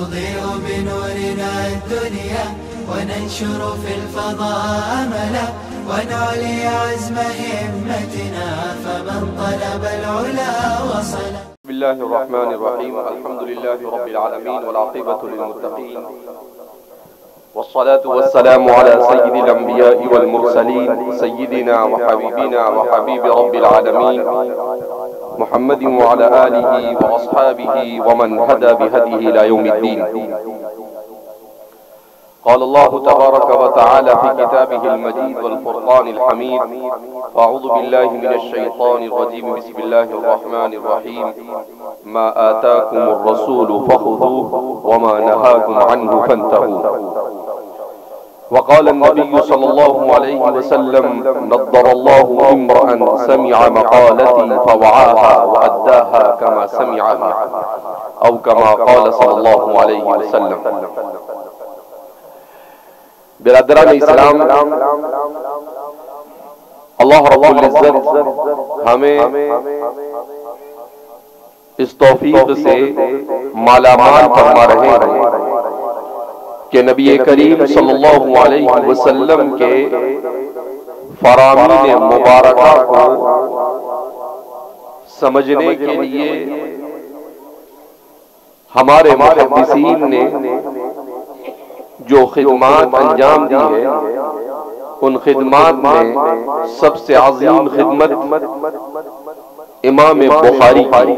نضيء بنورنا الدنيا وننشر في الفضاء أملا ونعلي عزم همتنا فمن طلب العلا وصل. بسم الله الرحمن الرحيم. الحمد لله رب العالمين والعاقبة للمتقين والصلاة والسلام على سيد الأنبياء والمرسلين سيدنا وحبيبنا وحبيب رب العالمين محمد وعلى آله وأصحابه ومن هدى بهديه إلى يوم الدين. قال الله تبارك وتعالى في كتابه المجيد والفرقان الحميد: أعوذ بالله من الشيطان الرجيم. بسم الله الرحمن الرحيم. ما آتاكم الرسول فخذوه وما نهاكم عنه فانتهوا. وقال النبي صلى الله عليه وسلم: نضر الله امرأ سمع مقالتي فوعاها وأداها كما سمعها، أو كما قال صلى الله عليه وسلم. برادران اسلام، اللہ رب العزت ہمیں اس توفیق سے مالا مال فرما رہے ہیں کہ نبی کریم صلی اللہ علیہ وسلم کے فرامین مبارکہ کو سمجھنے کے لیے ہمارے محدثین نے جو خدمات انجام دی ہے، ان خدمات میں سب سے عظیم خدمت امام بخاری کی،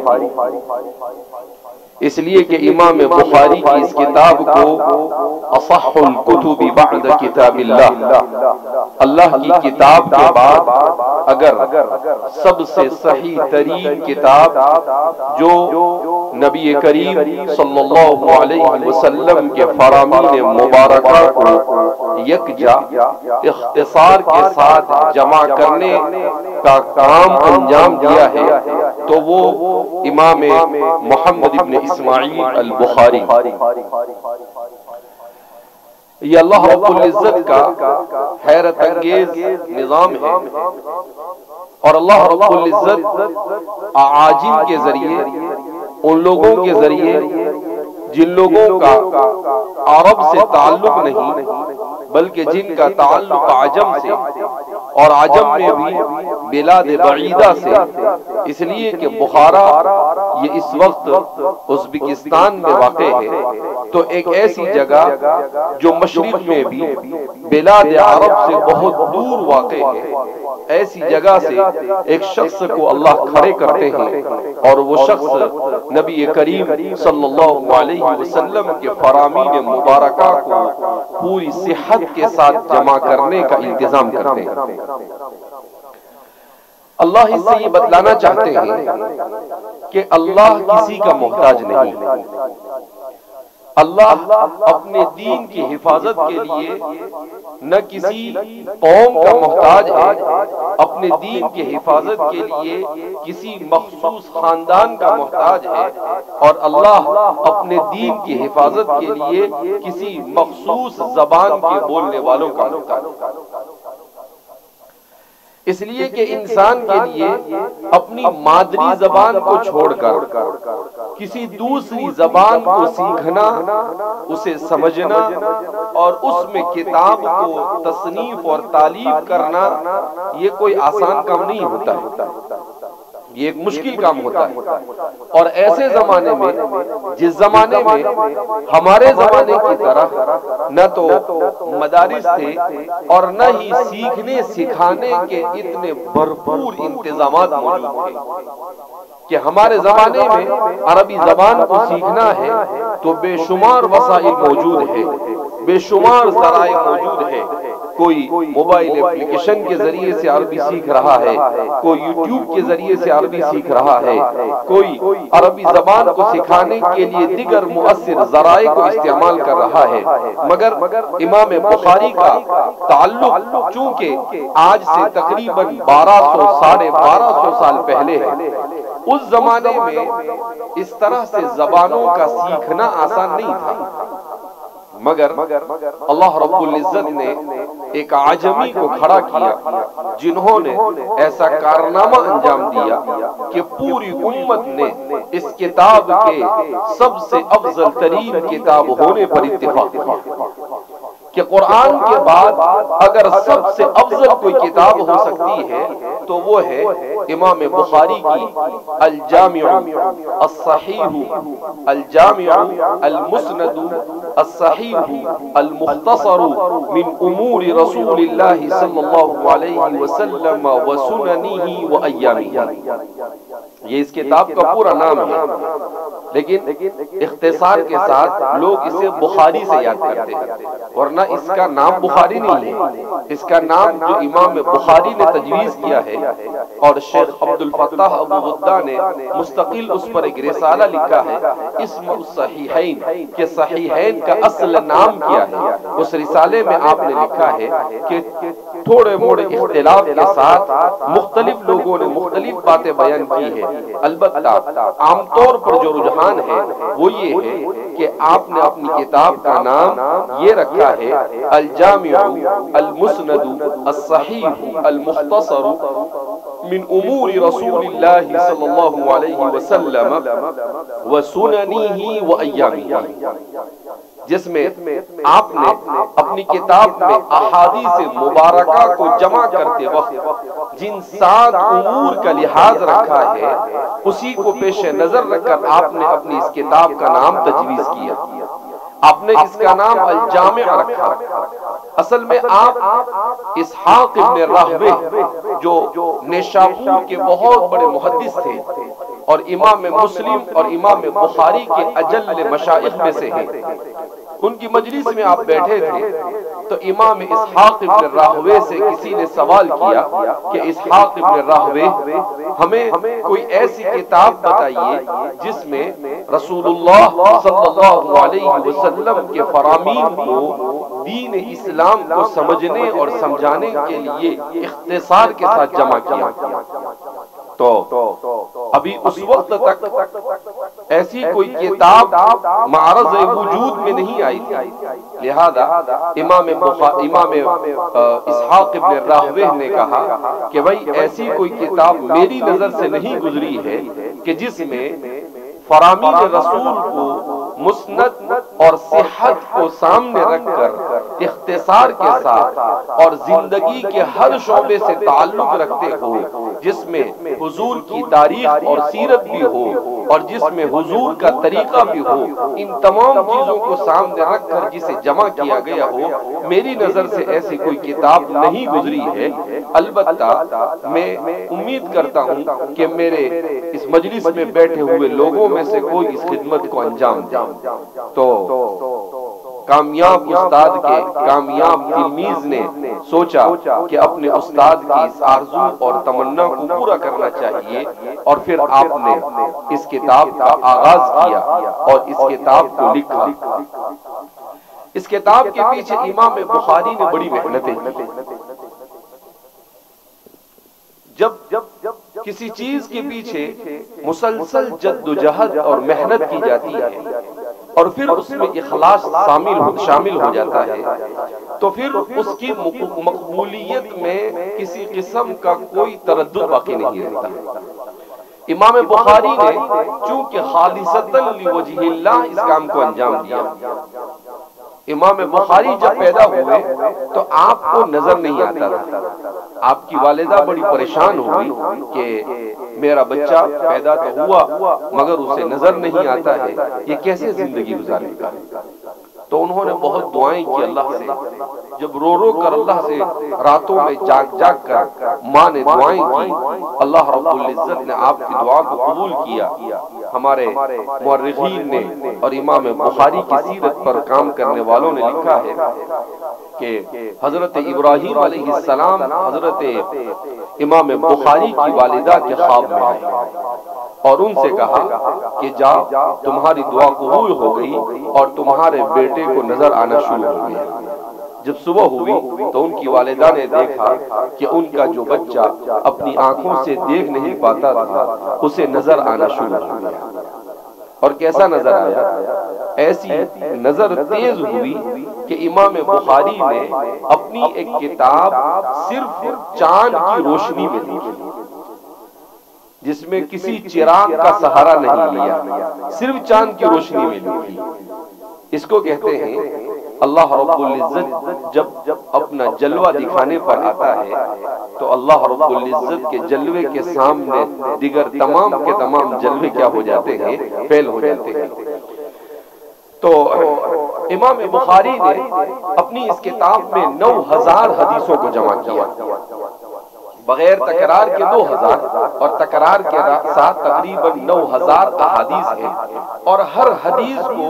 اس لیے کہ امام بخاری کی اس کتاب کو اصح الکتب بعد کتاب اللہ کی کتاب کے بعد اگر سب سے صحیح ترین کتاب جو نبی کریم صلی اللہ علیہ وسلم کے فرامین مبارکہ کو یکجا اختصار کے ساتھ جمع کرنے کا کام انجام دیا ہے تو وہ امام محمد ابن اسماعیل البخاری. یہ اللہ رب العزت کا حیرت انگیز نظام ہے، اور اللہ رب العزت اعاجم کے ذریعے، ان لوگوں کے ذریعے جن لوگوں کا عرب سے تعلق نہیں بلکہ جن کا تعلق عجم سے، اور عجم میں بھی بلاد بعیدہ سے، اس لیے کہ بخارا یہ اس وقت ازبکستان میں واقع ہے، تو ایک ایسی جگہ جو مشرق میں بھی بلاد عرب سے بہت دور واقع ہے، ایسی جگہ سے ایک شخص کو اللہ کھڑے کرتے ہیں، اور وہ شخص نبی کریم صلی اللہ علیہ وسلم کے فرامین مبارکہ کو پوری صحت کے ساتھ جمع کرنے کا انتظام کرتے ہیں. اللہ اس سے یہ بتلانا چاہتے ہیں کہ اللہ کسی کا محتاج نہیں. اللہ اپنے دین کی حفاظت کے لیے نہ کسی قوم کا محتاج ہے، اپنے دین کی حفاظت کے لیے کسی مخصوص خاندان کا محتاج ہے، اور اللہ اپنے دین کی حفاظت کے لیے کسی مخصوص زبان کے بولنے والوں کا محتاج ہے. اس لیے کہ انسان کے لیے اپنی مادری زبان کو چھوڑ کر کسی دوسری زبان کو سیکھنا، اسے سمجھنا اور اس میں کتاب کو تصنیف اور تالیف کرنا یہ کوئی آسان کام نہیں ہوتا ہے، یہ ایک مشکل کام ہوتا ہے. اور ایسے زمانے میں جس زمانے میں ہمارے زمانے کی طرح نہ تو مدارس تھے اور نہ ہی سیکھنے سکھانے کے اتنے بھرپور انتظامات موجود تھے کہ ہمارے زمانے میں عربی زبان کو سیکھنا ہے تو بے شمار وسائل موجود ہے، بے شمار ذرائع موجود ہے. کوئی موبائل اپلیکیشن کے ذریعے سے عربی سیکھ رہا ہے، کوئی یوٹیوب کے ذریعے سے عربی سیکھ رہا ہے، کوئی عربی زبان کو سکھانے کے لیے دیگر مؤثر ذرائع کو استعمال کر رہا ہے. مگر امام بخاری کا تعلق چونکہ آج سے تقریباً 1200 سال پہلے ہے، اس زمانے میں اس طرح سے زبانوں کا سیکھنا آسان نہیں تھا. مگر اللہ رب العزت نے ایک عجمی کو کھڑا کیا جنہوں نے ایسا کارنامہ انجام دیا کہ پوری امت نے اس کتاب کے سب سے افضل ترین کتاب ہونے پر اتفاق کیا کہ قرآن کے بعد اگر سب سے افضل کوئی کتاب ہو سکتی ہے تو وہ ہے امام بخاری کی الجامع الصحیح الجامع المسند الصحیح المختصر من امور رسول اللہ صلی اللہ علیہ وسلم وسننہ وایامہ. یہ اس کتاب کا پورا نام ہے، لیکن اختصار کے ساتھ لوگ اسے بخاری سے یاد کرتے ہیں، ورنہ اس کا نام بخاری نہیں ہے. اس کا نام جو امام بخاری نے تجویز کیا ہے اور شیخ عبد الفتاح ابو غدہ نے مستقل اس پر ایک رسالہ لکھا ہے اسم الصحیحین، کہ صحیحین کا اصل نام کیا ہے. اس رسالے میں آپ نے لکھا ہے کہ تھوڑے موڑے اختلاف کے ساتھ مختلف لوگوں نے مختلف باتیں بیان کی ہے، البتہ عام طور پر جو رجحان ہے وہ یہ ہے کہ آپ نے اپنی کتاب کا نام یہ رکھا ہے الجامع المسند الصحیح المختصر من امور رسول اللہ صلی اللہ علیہ وسلم وسننہ وایامہ، جس میں آپ نے اپنی کتاب میں احادیث مبارکہ کو جمع کرتے وقت جن 7 امور کا لحاظ رکھا ہے اسی کو پیش نظر رکھ کر آپ نے اپنی اس کتاب کا نام تجویز کیا. آپ نے اس کا نام الجامع رکھا. اصل میں آپ اسحاق ابن راہویہ جو نیشابور کے بہت بڑے محدث تھے اور امام مسلم اور امام بخاری کے اجل مشائخ میں سے ہیں، ان کی مجلس میں آپ بیٹھے تھے تو امام اسحاق ابن راہویہ سے کسی نے سوال کیا کہ اسحاق ابن راہویہ ہمیں کوئی ایسی کتاب بتائیے جس میں رسول اللہ صلی اللہ علیہ وسلم کے فرامین کو، دین اسلام کو سمجھنے اور سمجھانے کے لیے اختصار کے ساتھ جمع کیا. تو ابھی اس وقت تک ایسی کوئی کتاب معرض وجود میں نہیں آئی تھی، لہذا امام اسحاق ابن راہویہ نے کہا کہ بھائی ایسی کوئی کتاب میری نظر سے نہیں گزری ہے کہ جس میں فرامین رسول کو، مسند اور صحت کو سامنے رکھ کر اختصار کے ساتھ اور زندگی کے ہر شعبے سے تعلق رکھتے ہو، جس میں حضور کی تاریخ اور سیرت بھی ہو اور جس میں حضور کا طریقہ بھی ہو، ان تمام چیزوں کو سامنے رکھ کر جسے جمع کیا گیا ہو، میری نظر سے ایسی کوئی کتاب نہیں گزری ہے. البتہ میں امید کرتا ہوں کہ میرے اس مجلس میں بیٹھے ہوئے لوگوں میں سے کوئی اس خدمت کو انجام دے. تو کامیاب استاد کے کامیاب تلمیذ نے سوچا کہ اپنے استاد کی اس آرزو اور تمنا کو پورا کرنا چاہیے، اور پھر آپ نے اس کتاب کا آغاز کیا اور اس کتاب کو لکھا. اس کتاب کے پیچھے امام بخاری نے بڑی محنتیں کی. جب کسی چیز کے پیچھے مسلسل جد و جہد اور محنت کی جاتی ہے اور پھر اس میں اخلاص شامل ہو جاتا ہے تو پھر اس کی مقبولیت میں کسی قسم کا کوئی تردد باقی نہیں رہتا. امام بخاری نے چونکہ خالصتاً لوجہ اللہ اس کام کو انجام دیا. امام بخاری جب پیدا ہوئے تو آپ کو نظر نہیں آتا تھا. آپ کی والدہ بڑی پریشان ہوئی کہ میرا بچہ پیدا تو ہوا مگر اسے نظر نہیں آتا ہے، یہ کیسے زندگی گزارے گا. تو انہوں نے بہت دعائیں کی اللہ سے. جب رو رو کر اللہ سے راتوں میں جاگ کر ماں نے دعائیں کی، اللہ رب العزت نے آپ کی دعا کو قبول کیا. ہمارے مورخین نے اور امام بخاری کی سیرت پر کام کرنے والوں نے لکھا ہے کہ حضرت ابراہیم علیہ السلام حضرت امام بخاری کی والدہ کے خواب میں آئے اور ان سے کہا کہ جا تمہاری دعا قبول ہو گئی اور تمہارے بیٹے کو نظر آنا شروع ہو گیا. جب صبح ہوئی تو ان کی والدہ نے دیکھا کہ ان کا جو بچہ اپنی آنکھوں سے دیکھ نہیں پاتا تھا اسے نظر آنا شروع ہو گیا. اور کیسا نظر آیا؟ ایسی نظر تیز ہوئی کہ امام بخاری نے اپنی ایک کتاب صرف چاند کی روشنی میں لکھی، جس میں کسی چراغ کا سہارا نہیں لیا، صرف چاند کی روشنی میں لکھی۔ اس کو کہتے ہیں اللہ رب العزت جب اپنا جلوہ دکھانے پر آتا ہے تو اللہ رب العزت کے جلوے کے سامنے دیگر تمام کے تمام جلوے کیا ہو جاتے ہیں؟ فیل ہو جاتے ہیں۔ تو امام بخاری نے اپنی اس کتاب میں 9000 حدیثوں کو جمع کیا، بغیر تکرار کے 2000 اور تکرار کے ساتھ تقریباً 9000 احادیث ہیں، اور ہر حدیث کو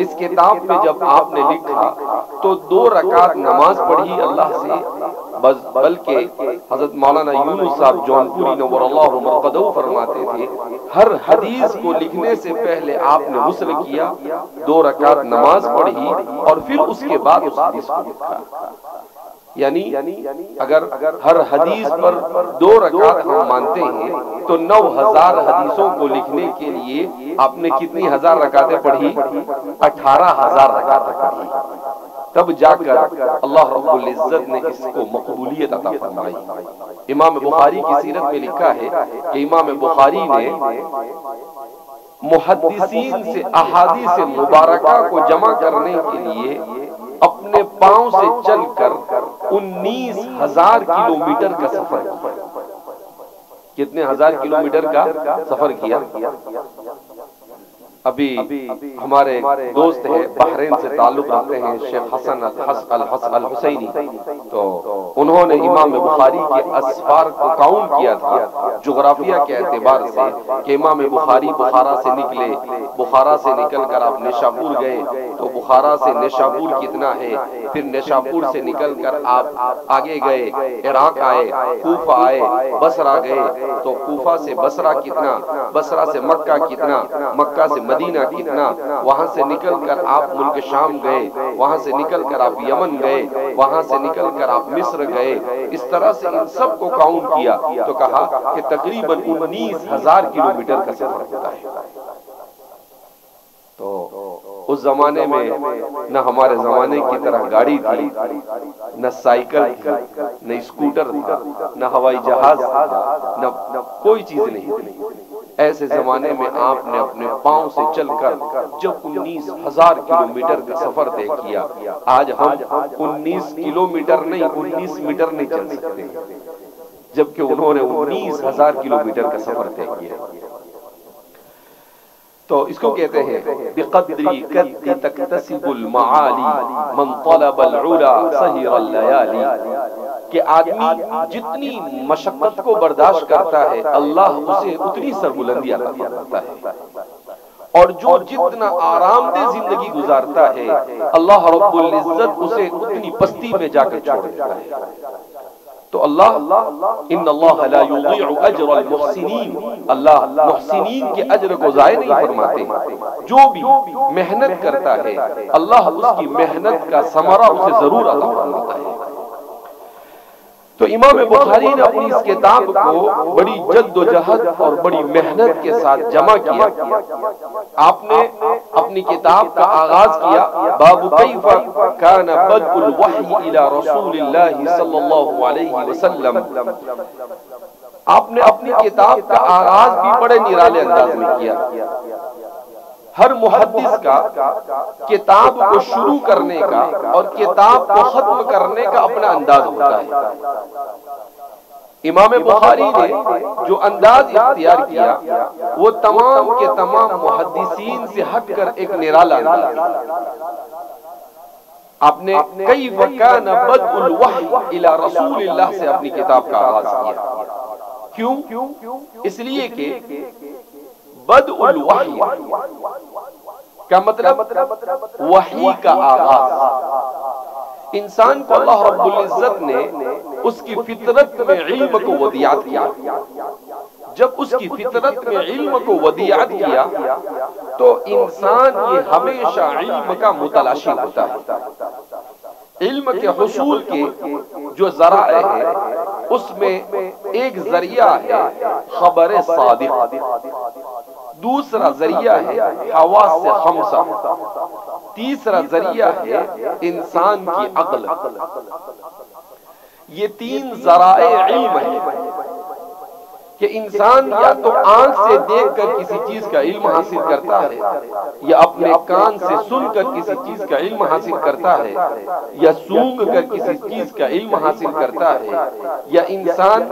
اس کتاب میں جب آپ نے لکھا تو 2 رکعت نماز پڑھی اللہ سے، بلکہ حضرت مولانا یونس صاحب جونپوری نور اللہ مرقدہ فرماتے تھے ہر حدیث کو لکھنے سے پہلے آپ نے غسل کیا، 2 رکعت نماز پڑھی اور پھر اس کے بعد اس حدیث کو لکھا۔ یعنی اگر ہر حدیث پر 2 رکعت ہم مانتے ہیں تو 9000 حدیثوں کو لکھنے کے لیے آپ نے کتنی ہزار رکعتیں پڑھی؟ 18000 رکعتیں پڑھی، تب جا کر اللہ رب العزت نے اس کو مقبولیت عطا فرمائی۔ امام بخاری کی سیرت میں لکھا ہے کہ امام بخاری نے محدثین سے احادیث مبارکہ کو جمع کرنے کے لیے اپنے پاؤں سے چل کر 19,000 کلومیٹر کا سفر کیا۔ کتنے ہزار کلومیٹر کا سفر کیا؟ ابھی ہمارے دوست ہیں بحرین سے تعلق رکھتے ہیں شیخ حسن الحسینی، تو انہوں نے امام بخاری کے اسفار کو کاؤنٹ کیا تھا جغرافیہ کے اعتبار سے کہ امام بخاری بخارا سے نکلے، بخارا سے نکل کر آپ نیشاپور گئے تو بخارا سے نیشاپور کتنا ہے، پھر نیشاپور سے نکل کر آپ آگے گئے، عراق آئے، کوفہ آئے، بصرہ گئے تو کوفہ سے بصرہ کتنا، بصرہ سے مکہ کتنا، مکہ سے مدینہ کتنا، وہاں سے نکل کر آپ ملک شام گئے، وہاں سے نکل کر آپ یمن گئے، وہاں سے نکل کر آپ مصر گئے، اس طرح سے ان سب کو کاؤنٹ کیا تو کہا کہ تقریباً 19,000 کلومیٹر کا سفر ہوتا ہے۔ تو اس زمانے میں نہ ہمارے زمانے کی طرح گاڑی تھی، نہ سائیکل تھی، نہ اسکوٹر تھا، نہ ہوائی جہاز تھا، نہ کوئی چیز نہیں تھی۔ ایسے زمانے میں آپ نے اپنے پاؤں سے چل کر جب 19,000 کلومیٹر کا سفر طے کیا، آج ہم 19 کلومیٹر نہیں 19 میٹر نہیں چل سکتے، جبکہ انہوں نے 19,000 کلومیٹر کا سفر طے کیا۔ تو اس کو کہتے ہیں بقدری قد تکتسب المعالی من طلب العلا سہر اللیالی، کہ آدمی جتنی مشقت کو برداشت کرتا ہے اللہ اسے اتنی سربلندی عطا فرماتا ہے، اور جو جتنا آرام دہ زندگی گزارتا ہے اللہ رب العزت اسے اتنی پستی میں جا کر چھوڑ دیتا ہے۔ تو اللہ ان اللہ لا یضیع اجر المحسنین، اللہ محسنین کے اجر کو ضائع نہیں فرماتے، جو بھی محنت کرتا ہے اللہ اس کی محنت کا ثمرہ اسے ضرور عطا فرماتا ہے۔ تو امام بخاری نے اپنی اس کتاب کو بڑی جد و جہد اور بڑی محنت کے ساتھ جمع کیا۔ آپ نے اپنی کتاب کا آغاز کیا باب کیف کان بدء الوحی الی رسول اللہ صلی اللہ علیہ وسلم۔ آپ نے اپنی کتاب کا آغاز بھی بڑے نرالے انداز میں کیا۔ ہر محدث کا کتاب کو شروع کرنے کا اور کتاب کو ختم کرنے کا اپنا انداز ہوتا ہے۔ امام بخاری نے جو انداز اختیار کیا وہ تمام کے تمام محدثین سے ہٹ کر ایک نرالا انداز ہے۔ آپ نے کیف کان بدء الوحی الی رسول اللہ سے اپنی کتاب کا آغاز کیا۔ کیوں؟ اس لیے کہ بدء الوحی کا مطلب وحی کا آغاز۔ انسان کو اللہ رب العزت نے اس کی فطرت میں علم کو ودیعت کیا۔ جب اس کی فطرت میں علم کو ودیعت کیا تو انسان یہ ہمیشہ علم کا متلاشی ہوتا ہے۔ علم کے حصول کے جو ذرائع ہیں اس میں ایک ذریعہ ہے خبر صادق، دوسرا ذریعہ ہے حواس خمسہ، تیسرا ذریعہ ہے انسان کی عقل۔ یہ تین ذرائع علم ہیں کہ انسان یا تو آنکھ سے دیکھ کر کسی چیز کا علم حاصل کرتا ہے، یا اپنے کان سے سن کر کسی چیز کا علم حاصل کرتا ہے، یا سونگھ کر کسی چیز کا علم حاصل کرتا ہے، یا انسان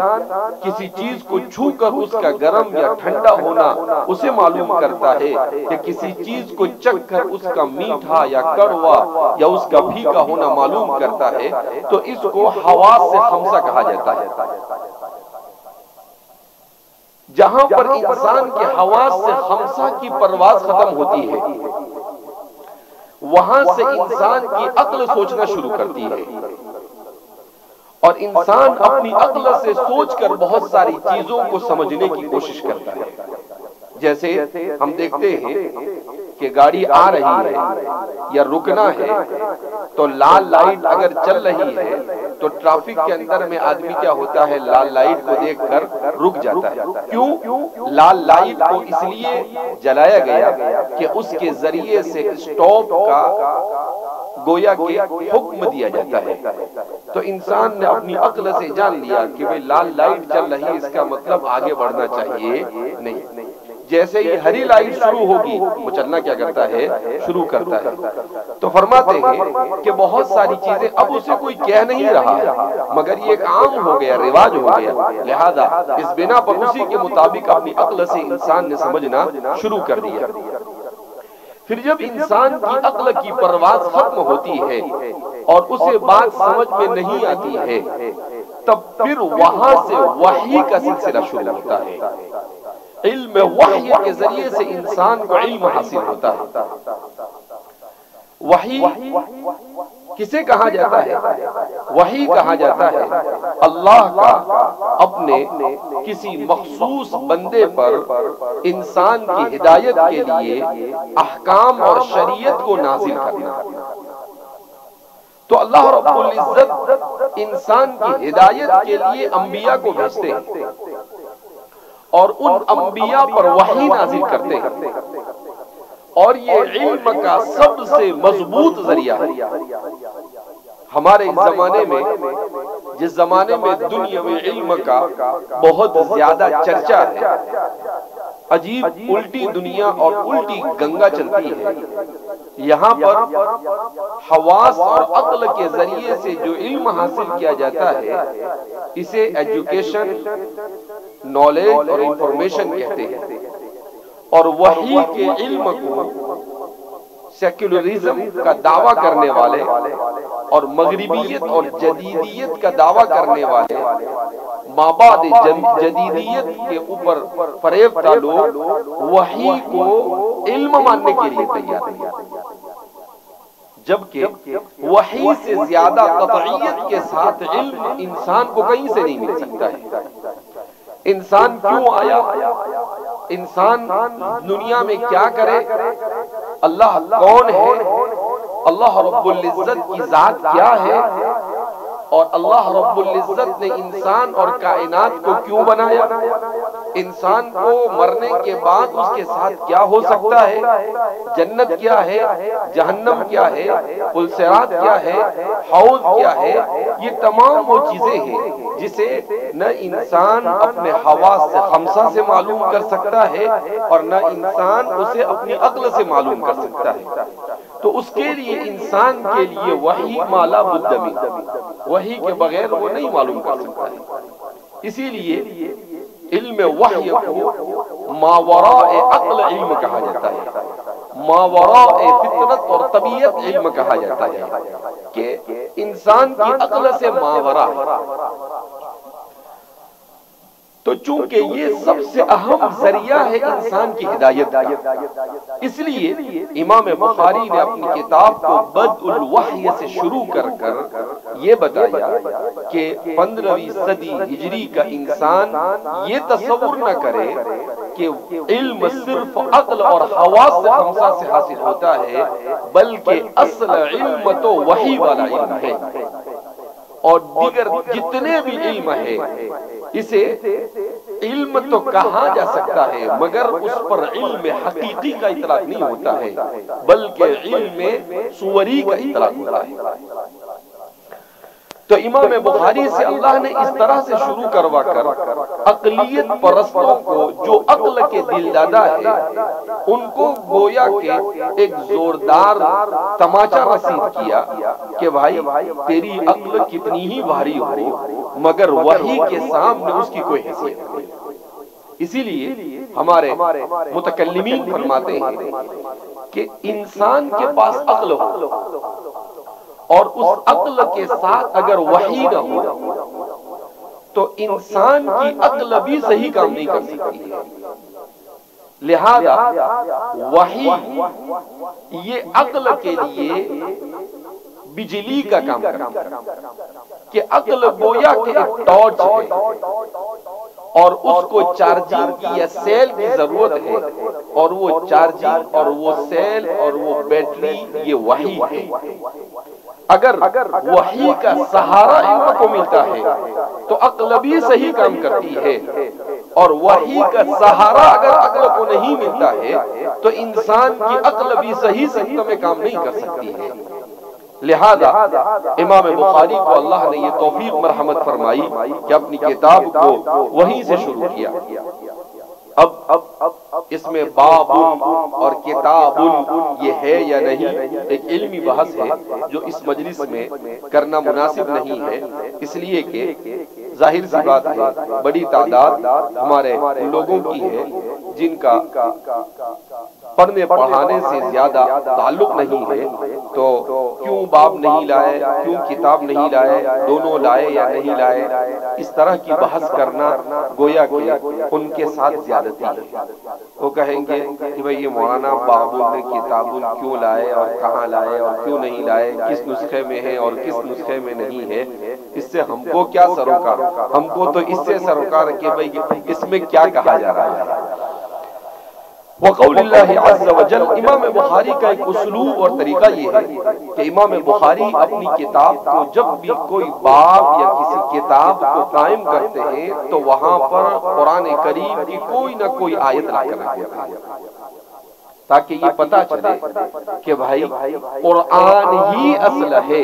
کسی چیز کو چھو کر اس کا گرم یا ٹھنڈا ہونا اسے معلوم کرتا ہے، کہ کسی چیز کو چکھ کر اس کا میٹھا یا کڑوا یا اس کا پھیکا ہونا معلوم کرتا ہے، تو اس کو حواس سے خمسہ کہا جاتا ہے۔ جہاں پر انسان کے حواس سے خمسہ کی پرواز ختم ہوتی ہے، وہاں سے انسان کی عقل سوچنا شروع کرتی ہے، اور انسان اپنی عقل سے سوچ کر بہت ساری چیزوں کو سمجھنے کی کوشش کرتا ہے۔ جیسے ہم دیکھتے ہیں کہ گاڑی آ رہی ہے یا رکنا ہے، تو لال لائٹ اگر چل رہی ہے تو ٹریفک کے اندر میں آدمی کیا ہوتا ہے، لال لائٹ کو دیکھ کر رک جاتا ہے۔ کیوں؟ لال لائٹ کو اس لیے جلایا گیا کہ اس کے ذریعے سے اسٹاپ کا گویا کہ حکم دیا جاتا ہے۔ تو انسان نے اپنی عقل سے جان لیا کہ بھئی لال لائٹ چل رہی ہے، اس کا مطلب آگے بڑھنا چاہیے نہیں۔ جیسے ہی ہری لائٹ شروع ہوگی، وہ چلنا کیا کرتا ہے، شروع کرتا ہے۔ تو فرماتے ہیں کہ بہت ساری چیزیں اب اسے کوئی کہہ نہیں رہا ہے، مگر یہ ایک عام ہو گیا، رواج ہو گیا، لہذا اس بنا پر اسی کے مطابق اپنی عقل سے انسان نے سمجھنا شروع کر دیا۔ پھر جب انسان کی عقل کی پرواز ختم ہوتی ہے اور اسے بات سمجھ میں نہیں آتی ہے، تب پھر وہاں سے وحی کا سلسلہ شروع ہوتا ہے۔ علم وحی کے ذریعے سے انسان کو علم حاصل ہوتا ہے۔ وحی کسے کہا جاتا ہے؟ وحی کہا جاتا ہے اللہ کا اپنے کسی مخصوص بندے پر انسان کی ہدایت کے لیے احکام اور شریعت کو نازل کرنا۔ تو اللہ رب العزت انسان کی ہدایت کے لیے انبیاء کو بھیجتے ہیں اور ان انبیاء پر وحی نازل کرتے ہیں، اور یہ علم کا سب سے مضبوط ذریعہ ہے۔ ہمارے زمانے میں، جس زمانے میں دنیا میں علم کا بہت زیادہ چرچا ہے، عجیب الٹی دنیا اور الٹی گنگا چلتی ہے، یہاں پر حواس اور عقل کے ذریعے سے جو علم حاصل کیا جاتا ہے، اسے ایجوکیشن، نالج اور انفارمیشن کہتے ہیں، اور وحی کے علم کو سیکولرزم کا دعویٰ کرنے والے اور مغربیت اور جدیدیت کا دعویٰ کرنے والے مابعد جدیدیت کے اوپر فریفتہ لوگ وحی کو علم ماننے کے لیے تیار ہیں، جبکہ وحی سے زیادہ قطعیت کے ساتھ علم انسان کو کہیں سے نہیں مل سکتا ہے۔ انسان کیوں آیا؟ انسان دنیا میں کیا کرے؟ اللہ کون ہے؟ اللہ رب العزت کی ذات کیا ہے؟ اور اللہ رب العزت نے انسان اور کائنات کو کیوں بنایا؟ انسان کو مرنے کے بعد اس کے ساتھ کیا ہو سکتا ہے؟ جنت کیا ہے؟ جہنم کیا ہے؟ پل صراط کیا ہے؟ حوض کیا ہے؟ یہ تمام وہ چیزیں ہیں جسے نہ انسان اپنے حواس سے خمسہ سے معلوم کر سکتا ہے اور نہ انسان اسے اپنی عقل سے معلوم کر سکتا ہے۔ تو اس کے لیے انسان کے لیے وحی مالا بد من، وحی کے بغیر وہ نہیں معلوم کر سکتا ہے۔ اسی لیے علم وحی کو ماوراء عقل علم کہا جاتا ہے، ماوراء فطرت اور طبیعت علم کہا جاتا ہے، کہ انسان کی عقل سے ماورا ہے۔ تو چونکہ یہ سب سے اہم ذریعہ ہے انسان کی ہدایت کا، اس لیے امام بخاری نے اپنی کتاب کو بدء الوحی سے شروع کر یہ بتایا کہ 15ویں صدی ہجری کا انسان یہ تصور نہ کرے کہ علم صرف عقل اور حواس سے خمسہ سے حاصل ہوتا ہے، بلکہ اصل علم تو وحی والا علم ہے، اور دیگر جتنے بھی علم ہے اسے علم تو کہا جا سکتا ہے مگر اس پر علم حقیقی کا اطلاق نہیں ہوتا ہے، بلکہ علم صوری کا اطلاق ہوتا ہے۔ تو امام بخاری سے اللہ نے اس طرح سے شروع کروا کر عقلیت پرستوں کو جو عقل کے دل دادا ہے ان کو گویا کہ ایک زوردار تماچا رسید کیا کہ بھائی تیری عقل کتنی ہی بھاری ہو مگر وحی کے سامنے اس کی کوئی حیثیت نہیں۔ اسی لیے ہمارے متکلمین فرماتے ہیں کہ انسان کے پاس عقل ہو اور اس عقل کے ساتھ اگر وحی نہ ہو تو انسان کی عقل بھی صحیح کام نہیں کر سکتی ہے۔ لہذا وحی یہ عقل کے لیے بجلی کا کام کرتا ہے کہ عقل گویا کہ ایک ٹارچ ہے اور اس کو چارجنگ کی یا سیل کی ضرورت ہے، اور وہ چارجنگ اور وہ سیل اور وہ بیٹری یہ وحی ہے۔ اگر وحی کا سہارا علم کو ملتا ہے تو عقل بھی صحیح کام کرتی ہے، اور وحی کا سہارا اگر عقل کو نہیں ملتا ہے تو انسان کی عقل بھی صحیح سمت میں کام نہیں کر سکتی ہے۔ لہذا امام بخاری کو اللہ نے یہ توفیق مرحمت فرمائی کہ اپنی کتاب کو وہیں سے شروع کیا۔ اب اس میں باب اور کتاب یہ ہے یا نہیں ایک علمی بحث ہے جو اس مجلس میں کرنا مناسب نہیں ہے، اس لیے کہ ظاہر سی بات ہے بڑی تعداد ہمارے لوگوں کی ہے جن کا پڑھنے پڑھانے سے زیادہ تعلق نہیں ہے، تو کیوں باب نہیں لائے، کیوں کتاب نہیں لائے، دونوں لائے یا نہیں لائے، اس طرح کی بحث کرنا گویا کہ ان کے ساتھ زیادتی ہے۔ وہ کہیں گے کہ بھئی یہ مولانا بابل کتابل کیوں لائے اور کہاں لائے اور کیوں نہیں لائے، کس نسخے میں ہے اور کس نسخے میں نہیں ہے، اس سے ہم کو کیا سروکار، ہم کو تو اس سے سروکار کہ بھئی اس میں کیا کہا جا رہا ہے۔ وقول اللہ عز وجل، امام بخاری کا ایک اسلوب اور طریقہ یہ ہے کہ امام بخاری اپنی کتاب کو جب بھی کوئی باب یا کسی کتاب کو قائم کرتے ہیں تو وہاں پر قرآن کریم کی کوئی نہ کوئی آیت لا کر رکھ دیتے ہیں تاکہ یہ پتہ چلے کہ بھائی قرآن ہی اصل ہے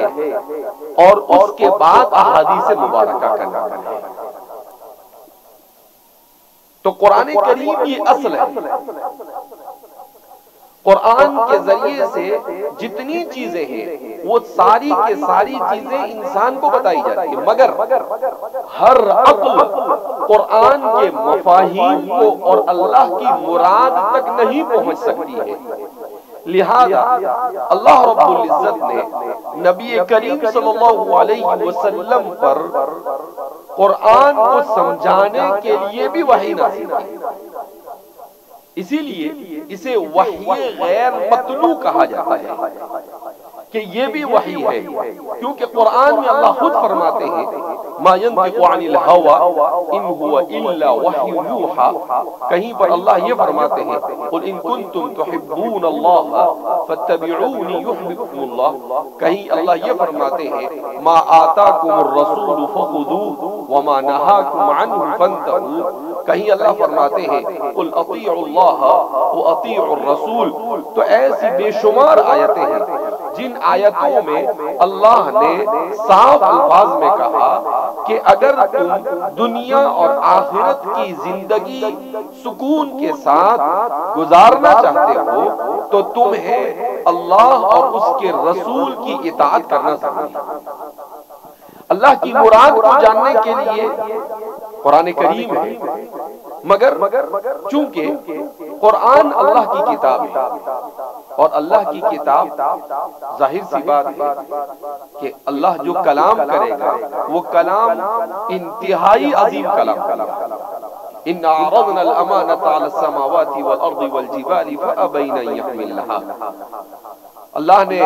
اور اس کے بعد احادیث مبارکہ کا نام ہے۔ تو قرآن کریم یہ اصل ہے، قرآن کے ذریعے سے جتنی چیزیں ہیں وہ ساری کے ساری چیزیں انسان کو بتائی جاتی ہیں، مگر ہر عقل قرآن کے مفاہیم کو اور اللہ کی مراد تک نہیں پہنچ سکتی ہے۔ لہذا اللہ رب العزت نے نبی کریم صلی اللہ علیہ وسلم پر قرآن کو سمجھانے کے لیے بھی وحی نازل کی، اسی لیے اسے وحی غیر متلو کہا جاتا ہے کہ یہ بھی وحی ہے، کیونکہ قرآن میں اللہ خود فرماتے ہیں ما ينطق عن الهوى ان هو الا وحی یوحى، کہیں پر اللہ یہ فرماتے ہیں قل ان کنتم تحبون اللہ فاتبعونی یحببکم اللہ، کہیں اللہ یہ فرماتے ہیں ما آتاکم الرسول فخذوه وما نهاکم عنه فانتهوا، کہیں اللہ فرماتے ہیں قل اطیعوا اللہ واطیعوا الرسول۔ تو ایسی بے شمار آیتیں ہیں جن آیتوں میں اللہ نے صاف الفاظ میں کہا کہ اگر تم دنیا اور آخرت کی زندگی سکون کے ساتھ گزارنا چاہتے ہو تو تمہیں اللہ اور اس کے رسول کی اطاعت کرنا ضروری ہے۔ اللہ کی مراد کو جاننے کے لیے قرآن کریم ہے، مگر چونکہ قرآن اللہ کی کتاب ہے اور اللہ کی کتاب ظاہر سی بات ہے کہ اللہ جو کلام کرے گا وہ کلام انتہائی عظیم کلام ہے۔ إِنَّا عَرَضْنَا الْأَمَانَةَ عَلَى السَّمَاوَاتِ وَالْأَرْضِ وَالْجِبَالِ فَأَبَيْنَ أَن يَحْمِلْنَهَا، اللہ نے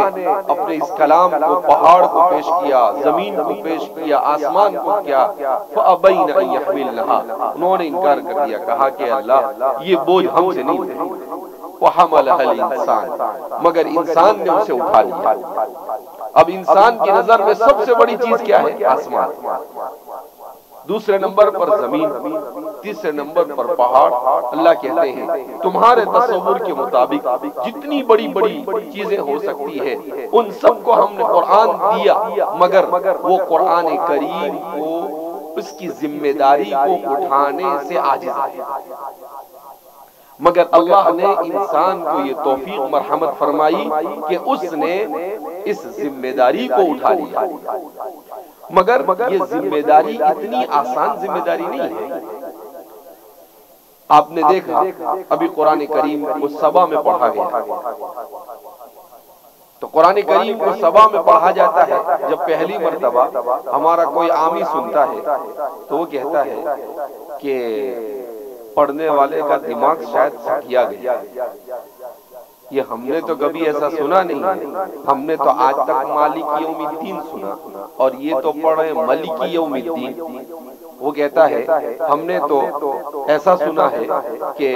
اپنے اس کلام کو پہاڑ کو پیش کیا، زمین کو پیش کیا، آسمان کو کیا، فَأَبَيْنَ أَن يَحْمِلْنَهَا، انہوں نے انکار کر دیا، کہا کہ اللہ یہ بوجھ ہم سے نہیں ہے، وَحَمَلَهَا الْإِنسَانُ، مگر انسان نے اسے اٹھا لیا۔ اب انسان کی نظر میں سب سے بڑی چیز کیا ہے؟ آسمان، دوسرے نمبر پر زمین، تیسرے نمبر پر پہاڑ. اللہ کہتے ہیں تمہارے تصور کے مطابق جتنی بڑی بڑی چیزیں ہو سکتی ہے ان سب کو ہم نے قرآن دیا، مگر وہ قرآن کریم کو اس کی ذمہ داری کو اٹھانے سے عاجز ہے. مگر اللہ نے انسان کو یہ توفیق مرحمت فرمائی کہ اس نے اس ذمہ داری کو اٹھا لیا. مگر یہ ذمہ داری اتنی آسان ذمہ داری نہیں ہے. آپ نے دیکھا ابھی قرآن کریم کو سبا میں پڑھا گیا، تو قرآن کریم کو سبا میں پڑھا جاتا ہے. جب پہلی مرتبہ ہمارا کوئی عامی سنتا ہے تو وہ کہتا ہے کہ پڑھنے والے کا دماغ شاید سٹیا گیا. یہ ہم نے تو کبھی ایسا سنا نہیں ہے. ہم نے تو آج تک مالک یوم الدین سنا اور یہ تو پڑھے ملک یوم الدین. وہ کہتا ہے ہم نے تو ایسا سنا ہے کہ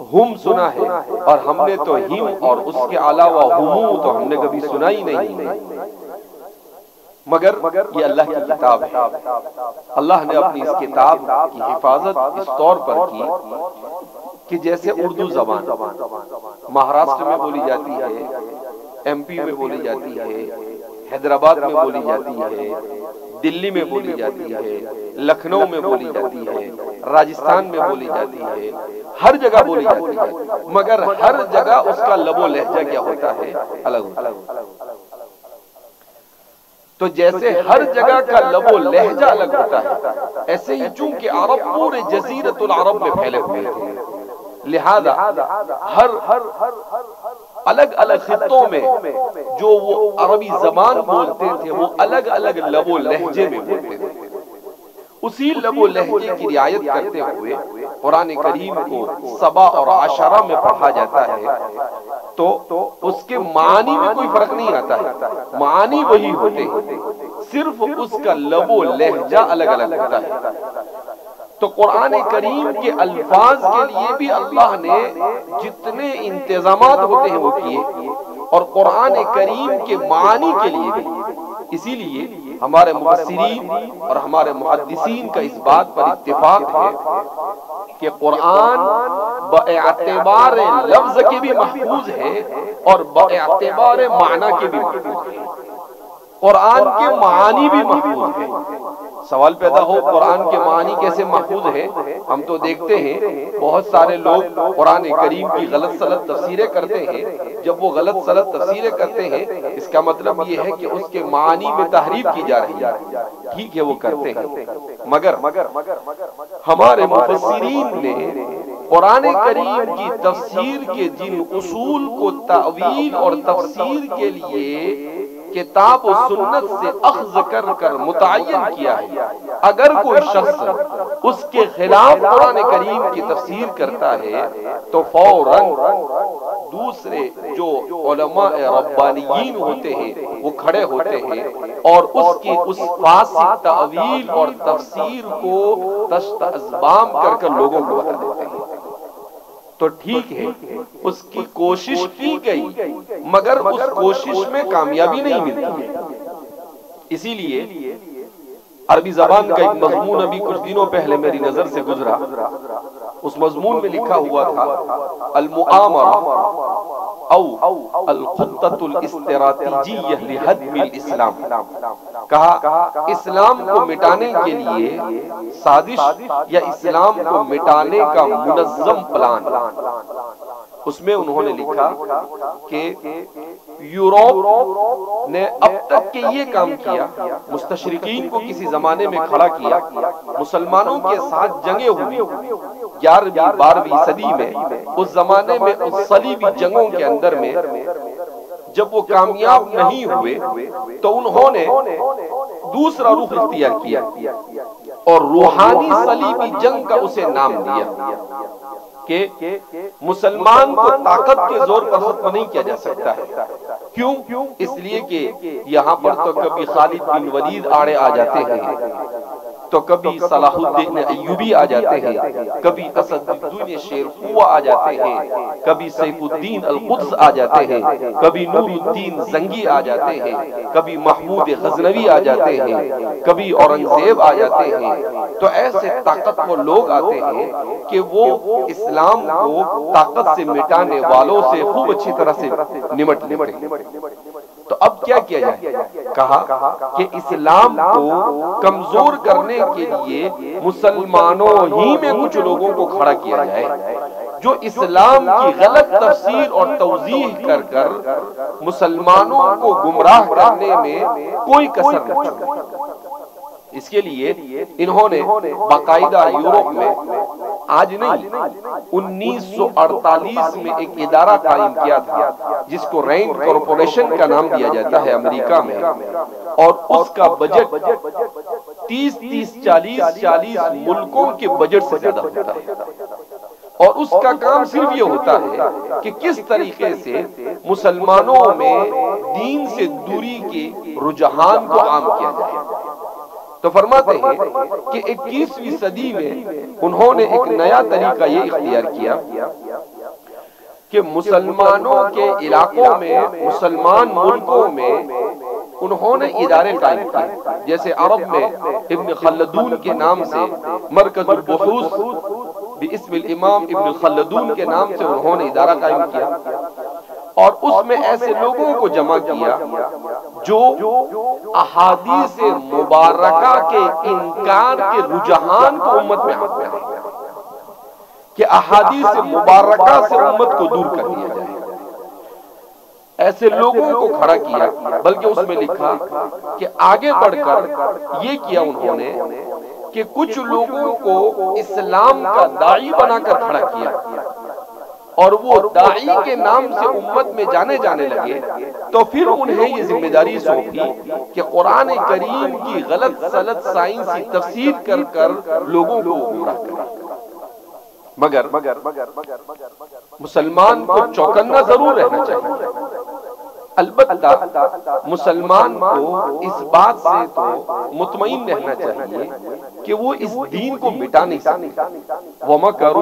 ہم سنا ہے اور ہم نے تو ہم اور اس کے علاوہ ہمو تو ہم نے کبھی سنا ہی نہیں ہے. مگر یہ اللہ کی کتاب ہے. اللہ نے اپنی اس کتاب کی حفاظت اس طور پر کی کہ جیسے اردو زبان مہاراشٹر میں بولی جاتی ہے، ایم پی میں بولی جاتی ہے، حیدرآباد میں بولی جاتی ہے، دلی میں بولی جاتی ہے، لکھنؤ میں بولی جاتی ہے، راجستھان میں بولی جاتی ہے، ہر جگہ بولی جاتی ہے. مگر ہر جگہ اس کا لب و لہجہ کیا ہوتا ہے؟ الگ ہوتا ہے. تو جیسے ہر جگہ کا لب و لہجہ الگ ہوتا ہے، ایسے ہی چونکہ عرب پورے جزیرۃ العرب میں پھیلے ہوئے تھے، لہذا ہر الگ الگ خطوں میں جو وہ عربی زبان بولتے تھے وہ الگ الگ لب و لہجے میں بولتے تھے. اسی لب و لہجے کی رعایت کرتے ہوئے قرآن کریم کو سبا اور عشرہ میں پڑھا جاتا ہے تو اس کے معنی میں کوئی فرق نہیں آتا ہے. معنی وہی ہوتے ہیں، صرف اس کا لب و لہجہ الگ الگ ہوتا ہے. تو قرآن کریم کے الفاظ کے لیے بھی اللہ نے جتنے انتظامات ہوتے ہیں وہ کیے، اور قرآن کریم کے معنی کے لیے بھی. اسی لیے ہمارے مفسرین اور ہمارے محدثین کا اس بات پر اتفاق ہے کہ قرآن باعتبار لفظ کے بھی محفوظ ہے اور باعتبار معنی کے بھی محفوظ ہے. قرآن کے معانی بھی محفوظ ہے. سوال پیدا ہو قرآن کے معنی کیسے محفوظ ہے؟ ہم تو دیکھتے ہیں بہت سارے لوگ قرآن کریم کی غلط سلط تفسیریں کرتے ہیں. جب وہ غلط سلط تفسیریں کرتے ہیں اس کا مطلب یہ ہے کہ اس کے معنی میں تحریف کی جا رہی ہے. ٹھیک ہے وہ کرتے ہیں، مگر ہمارے مفسرین نے قرآن کریم کی تفسیر کے جن اصول کو تعویل اور تفسیر کے لیے کتاب و سنت سے اخذ کر متعین کیا ہے، اگر کوئی شخص اس کے خلاف قرآن کریم کی تفسیر کرتا ہے تو فوراً دوسرے جو علماء ربانیین ہوتے ہیں وہ کھڑے ہوتے ہیں اور اس کی اس فاسد تعویل اور تفسیر کو تشت ازبام کر لوگوں کو بتا دیتے ہیں. تو ٹھیک ہے اس کی کوشش کی گئی مگر اس کوشش میں کامیابی نہیں ملتی ہے. اسی لیے عربی زبان کا ایک مضمون ابھی کچھ دنوں پہلے میری نظر سے گزرا. اس مضمون میں لکھا ہوا تھا المؤامرہ او الخطۃ الاستراتیجیہ لہدم الاسلام. کہا اسلام کو مٹانے کے لیے سازش یا اسلام کو مٹانے کا منظم پلان. اس میں انہوں نے لکھا کہ یورپ نے اب تک کے یہ کام کیا، مستشرقین کو کسی زمانے میں کھڑا کیا، مسلمانوں کے ساتھ جنگیں ہوئی 11ویں 12ویں صدی میں. اس زمانے میں اس صلیبی جنگوں کے اندر میں جب وہ کامیاب نہیں ہوئے تو انہوں نے دوسرا رخ اختیار کیا اور روحانی صلیبی جنگ کا اسے نام دیا. کہ مسلمان کو طاقت کے زور پر ختم نہیں کیا جا سکتا ہے۔ کیوں؟ اس لیے کہ یہاں پر تو کبھی خالد بن ولید آڑے آ جاتے ہیں، تو کبھی صلاح الدین ایوبی آ جاتے ہیں، کبھی اسد الدین شیرخوا آ جاتے ہیں، کبھی سیف الدین القدس آ جاتے ہیں، کبھی نور الدین زنگی آ جاتے ہیں، کبھی محمود غزنوی آ جاتے ہیں، کبھی اورنگزیب آ جاتے ہیں۔ تو ایسے طاقتور لوگ آتے ہیں کہ وہ اسلام کو طاقت سے مٹانے والوں سے خوب اچھی طرح سے نمٹ لیتے ہیں۔ تو اب کیا کیا جائے؟ کہا کہ اسلام کو کمزور کرنے کے لیے مسلمانوں ہی میں کچھ لوگوں کو کھڑا کیا جائے جو اسلام کی غلط تفسیر اور توضیح کر کر مسلمانوں کو گمراہ کرنے میں کوئی کسر نہ چھوڑے۔ اس کے لیے انہوں نے باقاعدہ یورپ میں آج نہیں 1948 میں ایک ادارہ قائم کیا تھا جس کو رینڈ کارپوریشن کا نام دیا جاتا ہے امریکہ میں، اور اس کا بجٹ 30-40 ملکوں کے بجٹ سے زیادہ ہوتا ہے، اور اس کا کام صرف یہ ہوتا ہے کہ کس طریقے سے مسلمانوں میں دین سے دوری کے رجحان کو عام کیا جائے۔ تو فرماتے ہیں کہ 21ویں صدی میں انہوں نے ایک نیا طریقہ یہ اختیار کیا کہ مسلمانوں کے علاقوں میں، مسلمان ملکوں میں انہوں نے ادارے قائم کیے، جیسے عرب میں ابن خلدون کے نام سے مرکز البحوث باسم الامام ابن خلدون کے نام سے انہوں نے ادارہ قائم کیا، اور اس میں ایسے لوگوں کو جمع کیا جو احادیث مبارکہ کے انکار کے رجحان کو امت میں عام کریں، کہ احادیث مبارکہ سے امت کو دور کر دیا جائے۔ ایسے لوگوں کو کھڑا کیا، بلکہ اس میں لکھا کہ آگے بڑھ کر یہ کیا انہوں نے کہ کچھ لوگوں کو اسلام کا داعی بنا کر کھڑا کیا، اور وہ داعی کے نام سے امت میں جانے لگے، تو پھر انہیں یہ ذمہ داری سونپی کہ قرآن کریم کی غلط سلط سائنسی تفسیر کر کر لوگوں کو گمراہ کریں۔ مگر مسلمان کو چوکنا ضرور رہنا چاہیے، البتہ مسلمان کو اس بات سے تو مطمئن رہنا چاہیے کہ وہ اس دین کو مٹا نہیں سکتے۔ وَمَكَرَ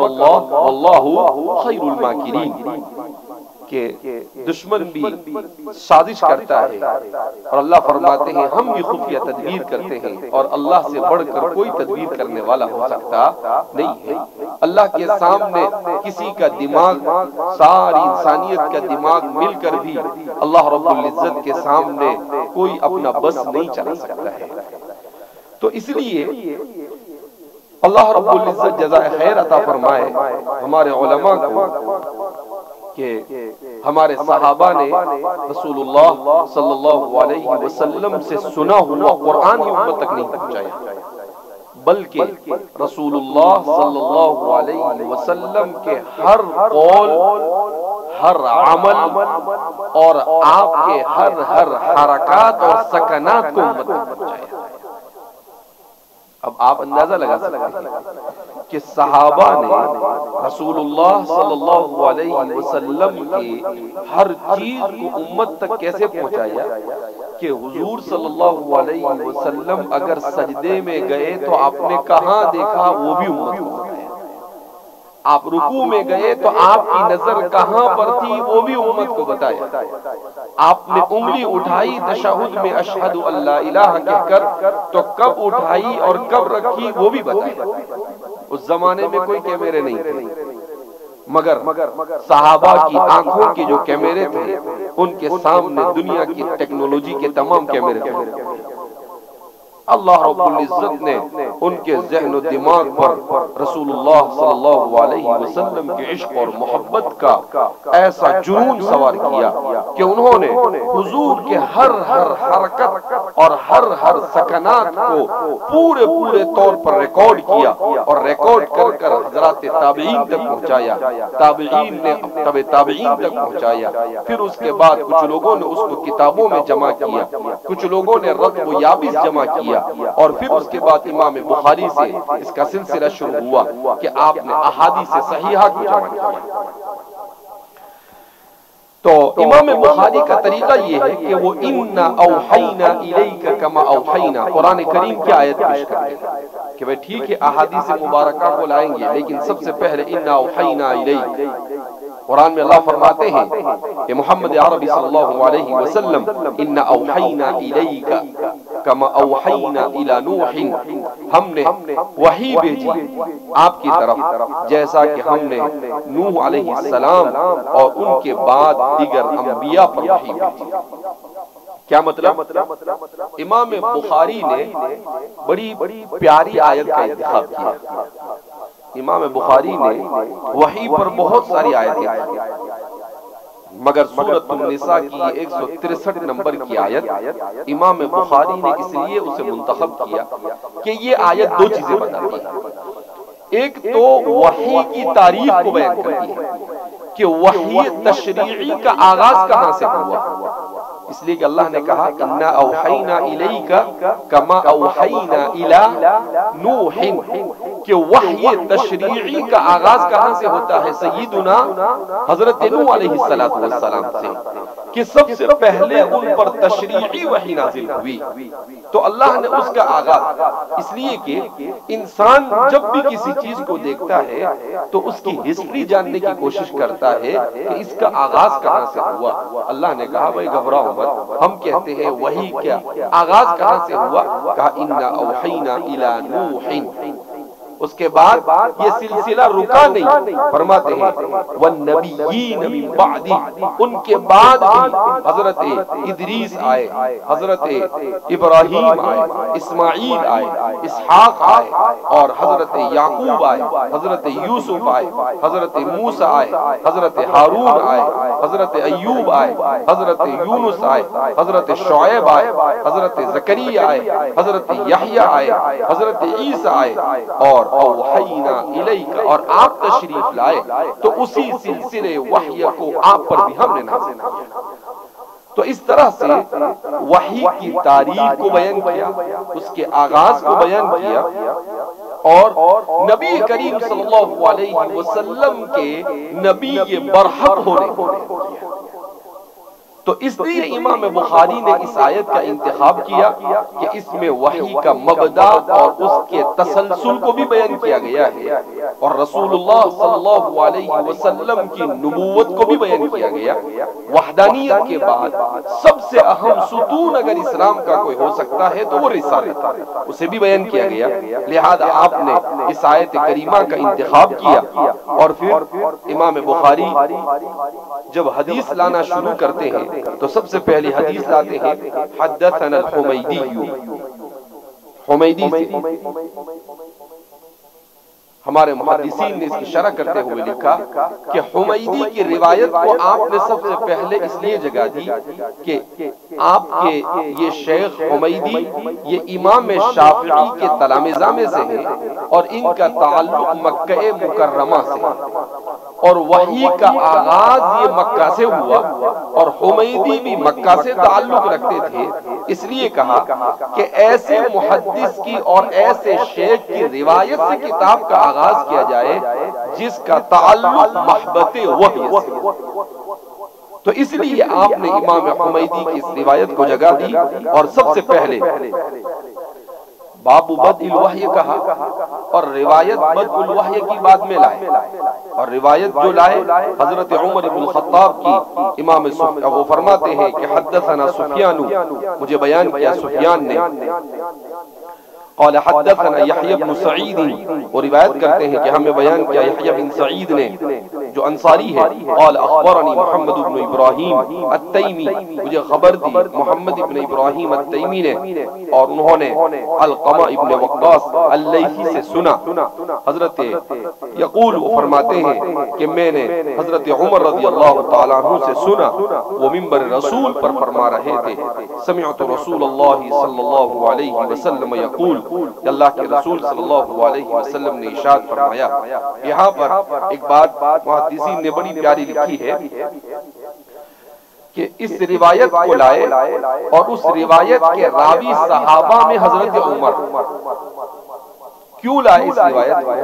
اللَّهُ وَاللَّهُ خَيْرُ الْمَاكِرِينَ، کہ دشمن بھی سازش کرتا ہے، اور اللہ فرماتے ہیں ہم بھی خفیہ تدبیر کرتے ہیں، اور اللہ سے بڑھ کر کوئی تدبیر کرنے والا ہو سکتا نہیں ہے۔ اللہ کے سامنے کسی کا دماغ، ساری انسانیت کا دماغ مل کر بھی اللہ رب العزت کے سامنے کوئی اپنا بس نہیں چلا سکتا ہے۔ تو اس لیے اللہ رب العزت جزائے خیر عطا فرمائے ہمارے علماء کو کہ ہمارے صحابہ نے رسول اللہ صلی اللہ علیہ وسلم سے سنا ہوا قرآن ہی امت تک نہیں پہنچایا، بلکہ رسول اللہ صلی اللہ علیہ وسلم کے ہر قول، ہر عمل اور آپ کے ہر حرکات اور سکنات کو امت تک پہنچایا۔ اب آپ اندازہ لگا سکتے ہیں کہ صحابہ نے رسول اللہ صلی اللہ علیہ وسلم کی ہر چیز کو امت تک کیسے پہنچایا کہ حضور صلی اللہ علیہ وسلم اگر سجدے میں گئے تو آپ نے کہاں دیکھا وہ بھی امت کو بتایا، آپ رکوع میں گئے تو آپ کی نظر کہاں پر تھی وہ بھی امت کو بتایا، آپ نے انگلی اٹھائی تشہد میں اشہد اللہ الہ کہہ کر تو کب اٹھائی اور کب رکھی وہ بھی بتایا۔ اس زمانے میں کوئی کیمرے نہیں تھے، مگر صحابہ کی آنکھوں کے جو کیمرے تھے ان کے سامنے دنیا کی ٹیکنالوجی کے تمام کیمرے تھے۔ اللہ رب العزت نے ان کے ذہن و دماغ پر رسول اللہ صلی اللہ علیہ وسلم کے عشق اور محبت کا ایسا جنون سوار کیا کہ انہوں نے حضور کے ہر حرکت اور ہر سکنات کو پورے طور پر ریکارڈ کیا اور ریکارڈ کر حضرات تابعین تک پہنچایا، تابعین نے تابعین تک پہنچایا۔ پھر اس کے بعد کچھ لوگوں نے اس کو کتابوں میں جمع کیا، کچھ لوگوں نے رتب و یابس جمع کیا، اور پھر اس کے بعد امام بخاری سے اس کا سلسلہ شروع ہوا کہ آپ نے احادیث صحیحہ کو جمع کیا۔ تو امام بخاری کا طریقہ یہ ہے کہ وہ اِنَّا أَوْحَيْنَا إِلَيْكَ كَمَا أَوْحَيْنَا قرآن کریم کی آیت پیش کرتے ہیں کہ بھئی ٹھیک ہے احادیث مبارکہ کو لائیں گے، لیکن سب سے پہلے اِنَّا أَوْحَيْنَا إِلَيْكَ۔ قرآن میں اللہ فرماتے ہیں کہ محمد عربی صلی اللہ علیہ وسلم اِنَّا أَوْحَيْنَا إِلَيْكَ كَمَا أَوْحَيْنَا إِلَى نُوحٍ، ہم نے وحی بھیجی آپ کی طرف جیسا کہ ہم نے نوح علیہ السلام اور ان کے بعد دیگر انبیاء پر وحی بھیجی۔ کیا مطلب؟ امام بخاری نے بڑی پیاری آیت کا انتخاب کیا۔ امام بخاری نے وحی پر بہت ساری آیتیں ہیں، مگر سورۃ النساء کی 163 نمبر کی آیت امام بخاری نے اس لیے اسے منتخب کیا کہ یہ آیت دو چیزیں بتاتی ہے۔ ایک تو وحی کی تاریخ کو بیان کرتی ہے کہ وحی تشریعی کا آغاز کہاں سے ہوا، اس لیے کہ اللہ نے کہا اِنَّا أَوْحَيْنَا إِلَيْكَ كَمَا أَوْحَيْنَا إِلَى نُوحٍ، کہ وحی تشریعی کا آغاز کہاں سے ہوتا ہے؟ سیدنا حضرت نوح علیہ السلام سے، کہ سب سے پہلے ان پر تشریعی وحی نازل ہوئی، تو اللہ نے اس کا آغاز، اس لیے کہ انسان جب بھی کسی چیز کو دیکھتا ہے تو اس کی ہسٹری جاننے کی کوشش کرتا ہے کہ اس کا آغاز کہاں سے ہوا۔ اللہ نے کہا بھائی گھبراؤ مت، ہم کہتے ہیں وحی کیا آغاز کہاں سے ہوا؟ کہا اِنَّا أَوْحَيْنَا إِلَى نُوحٍ۔ اس کے بعد یہ سلسلہ رکا نہیں، فرماتے ہیں وَالنَّبِيِّينَ مِن بَعْدِهِ، ان کے بعد بھی حضرت ادریس آئے، حضرت ابراہیم آئے، اسماعیل آئے، اسحاق آئے، اور حضرت یعقوب آئے، حضرت یوسف آئے، حضرت موسیٰ آئے، حضرت ہارون آئے، حضرت ایوب آئے، حضرت یونس آئے، حضرت شعیب آئے، حضرت زکریا آئے، حضرت یحییٰ آئے، حضرت عیسیٰ آئے، اور اوحینا الیک، اور آپ تشریف لائے تو اسی سلسلے وحی کو آپ پر بھی ہم نے نازل کیا۔ تو اس طرح سے وحی کی تاریخ کو بیان کیا، اس کے آغاز کو بیان کیا، اور نبی کریم صلی اللہ علیہ وسلم کے نبی برحق ہونے کو بیان کیا۔ تو اس لیے امام بخاری نے اس آیت کا انتخاب کیا کہ اس میں وحی کا مبدا اور اس کے تسلسل کو بھی بیان کیا گیا ہے، اور رسول اللہ صلی اللہ علیہ وسلم کی نبوت کو بھی بیان کیا گیا۔ وحدانیت کے بعد سب سے اہم ستون اگر اسلام کا کوئی ہو سکتا ہے تو وہ رسالت، اسے بھی بیان کیا گیا۔ لہذا آپ نے اس آیت کریمہ کا انتخاب کیا، اور پھر امام بخاری جب حدیث لانا شروع کرتے ہیں تو سب سے پہلی حدیث لاتے ہیں حدثنا الحمیدی، حمیدی سے ہمارے محدثین نے اس کی شرح کرتے ہوئے لکھا کہ حمیدی کی روایت کو آپ نے سب سے پہلے اس لیے جگہ دی کہ آپ کے یہ شیخ حمیدی یہ امام شافعی کے تلامذہ میں سے ہیں، اور ان کا تعلق مکہ مکرمہ سے، اور وحی کا آغاز یہ مکہ سے ہوا، اور حمیدی بھی مکہ سے تعلق رکھتے تھے، اس لیے کہا کہ ایسے محدث کی اور ایسے شیخ کی روایت سے کتاب کا آغاز کیا جائے جس کا تعلق محبت وحی سے۔ تو اس لیے آپ نے امام حمیدی کی اس روایت کو جگہ دی، اور سب سے پہلے باب بدء الوحی کہا، اور روایت بدء الوحی کی بعد میں لائے، اور روایت جو لائے حضرت عمر بن الخطاب کی امام وہ فرماتے ہیں کہ حدثنا سفیان، مجھے بیان کیا سفیان نے قال حدثنا یحیی بن سعید، وہ روایت کرتے ہیں کہ ہمیں بیان کیا یحیی بن سعید نے جو انصاری ہے، قال اخبرنی محمد بن ابراہیم التیمی، مجھے خبر دی محمد بن ابراہیم التیمی نے، اور انہوں نے علقمہ ابن وقاص اللیثی سے سنا، حضرت یقول وہ فرماتے ہیں کہ میں نے حضرت عمر رضی اللہ تعالیٰ عنہ سے سنا، وہ منبر رسول پر فرما رہے تھے، سمعت رسول اللہ صلی اللہ علیہ وسلم یقول، کہ اللہ کے رسول صلی اللہ علیہ وسلم نے ارشاد فرمایا۔ یہاں پر ایک بات محدثین نے بڑی پیاری لکھی ہے کہ اس روایت کو لائے اور اس روایت کے راوی صحابہ میں حضرت عمر، کیوں لائے اس روایت کو؟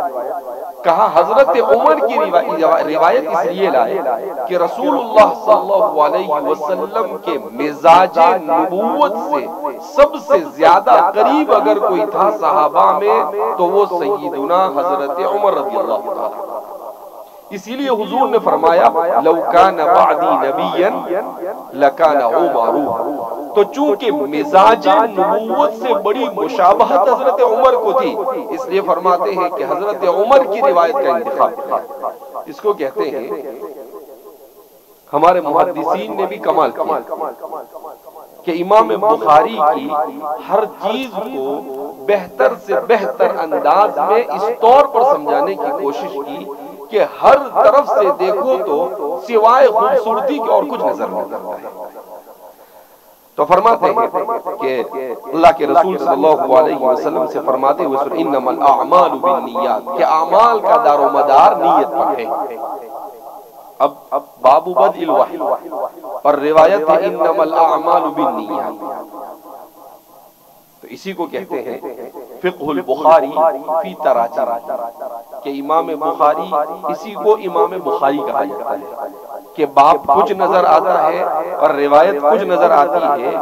کہا حضرت عمر کی روایت اس لیے لائے کہ رسول اللہ صلی اللہ علیہ وسلم کے مزاج نبوت سے سب سے زیادہ قریب اگر کوئی تھا صحابہ میں تو وہ سیدنا حضرت عمر رضی اللہ تعالیٰ، اسی لیے حضور نے فرمایا لو کان بعدی نبیا لکان عمر، تو چونکہ مزاج نبوت سے بڑی مشابہت حضرت عمر کو تھی، اس لیے فرماتے ہیں کہ حضرت عمر کی روایت کا انتخاب کیا۔ اس کو کہتے ہیں ہمارے محدثین نے بھی کمال کیا کہ امام بخاری کی ہر چیز کو بہتر سے بہتر انداز میں اس طور پر سمجھانے کی کوشش کی کہ ہر طرف سے دیکھو تو سوائے خوبصورتی کے اور کچھ نظر نہیں آتا ہے۔ تو فرماتے ہیں کہ اللہ کے رسول صلی اللہ علیہ وسلم سے فرماتے ہوئے سن انما الاعمال بالنیات، کہ اعمال کا دار و مدار نیت پر ہے۔ اب باب بدء الوحی اور روایت ہے انما الاعمال بالنیات، تو اسی کو کہتے ہیں فقہ البخاری فی تراجم، کہ امام بخاری، اسی کو امام بخاری کہا جاتا ہے کہ باب کچھ نظر آتا ہے اور روایت کچھ نظر آتی ہے،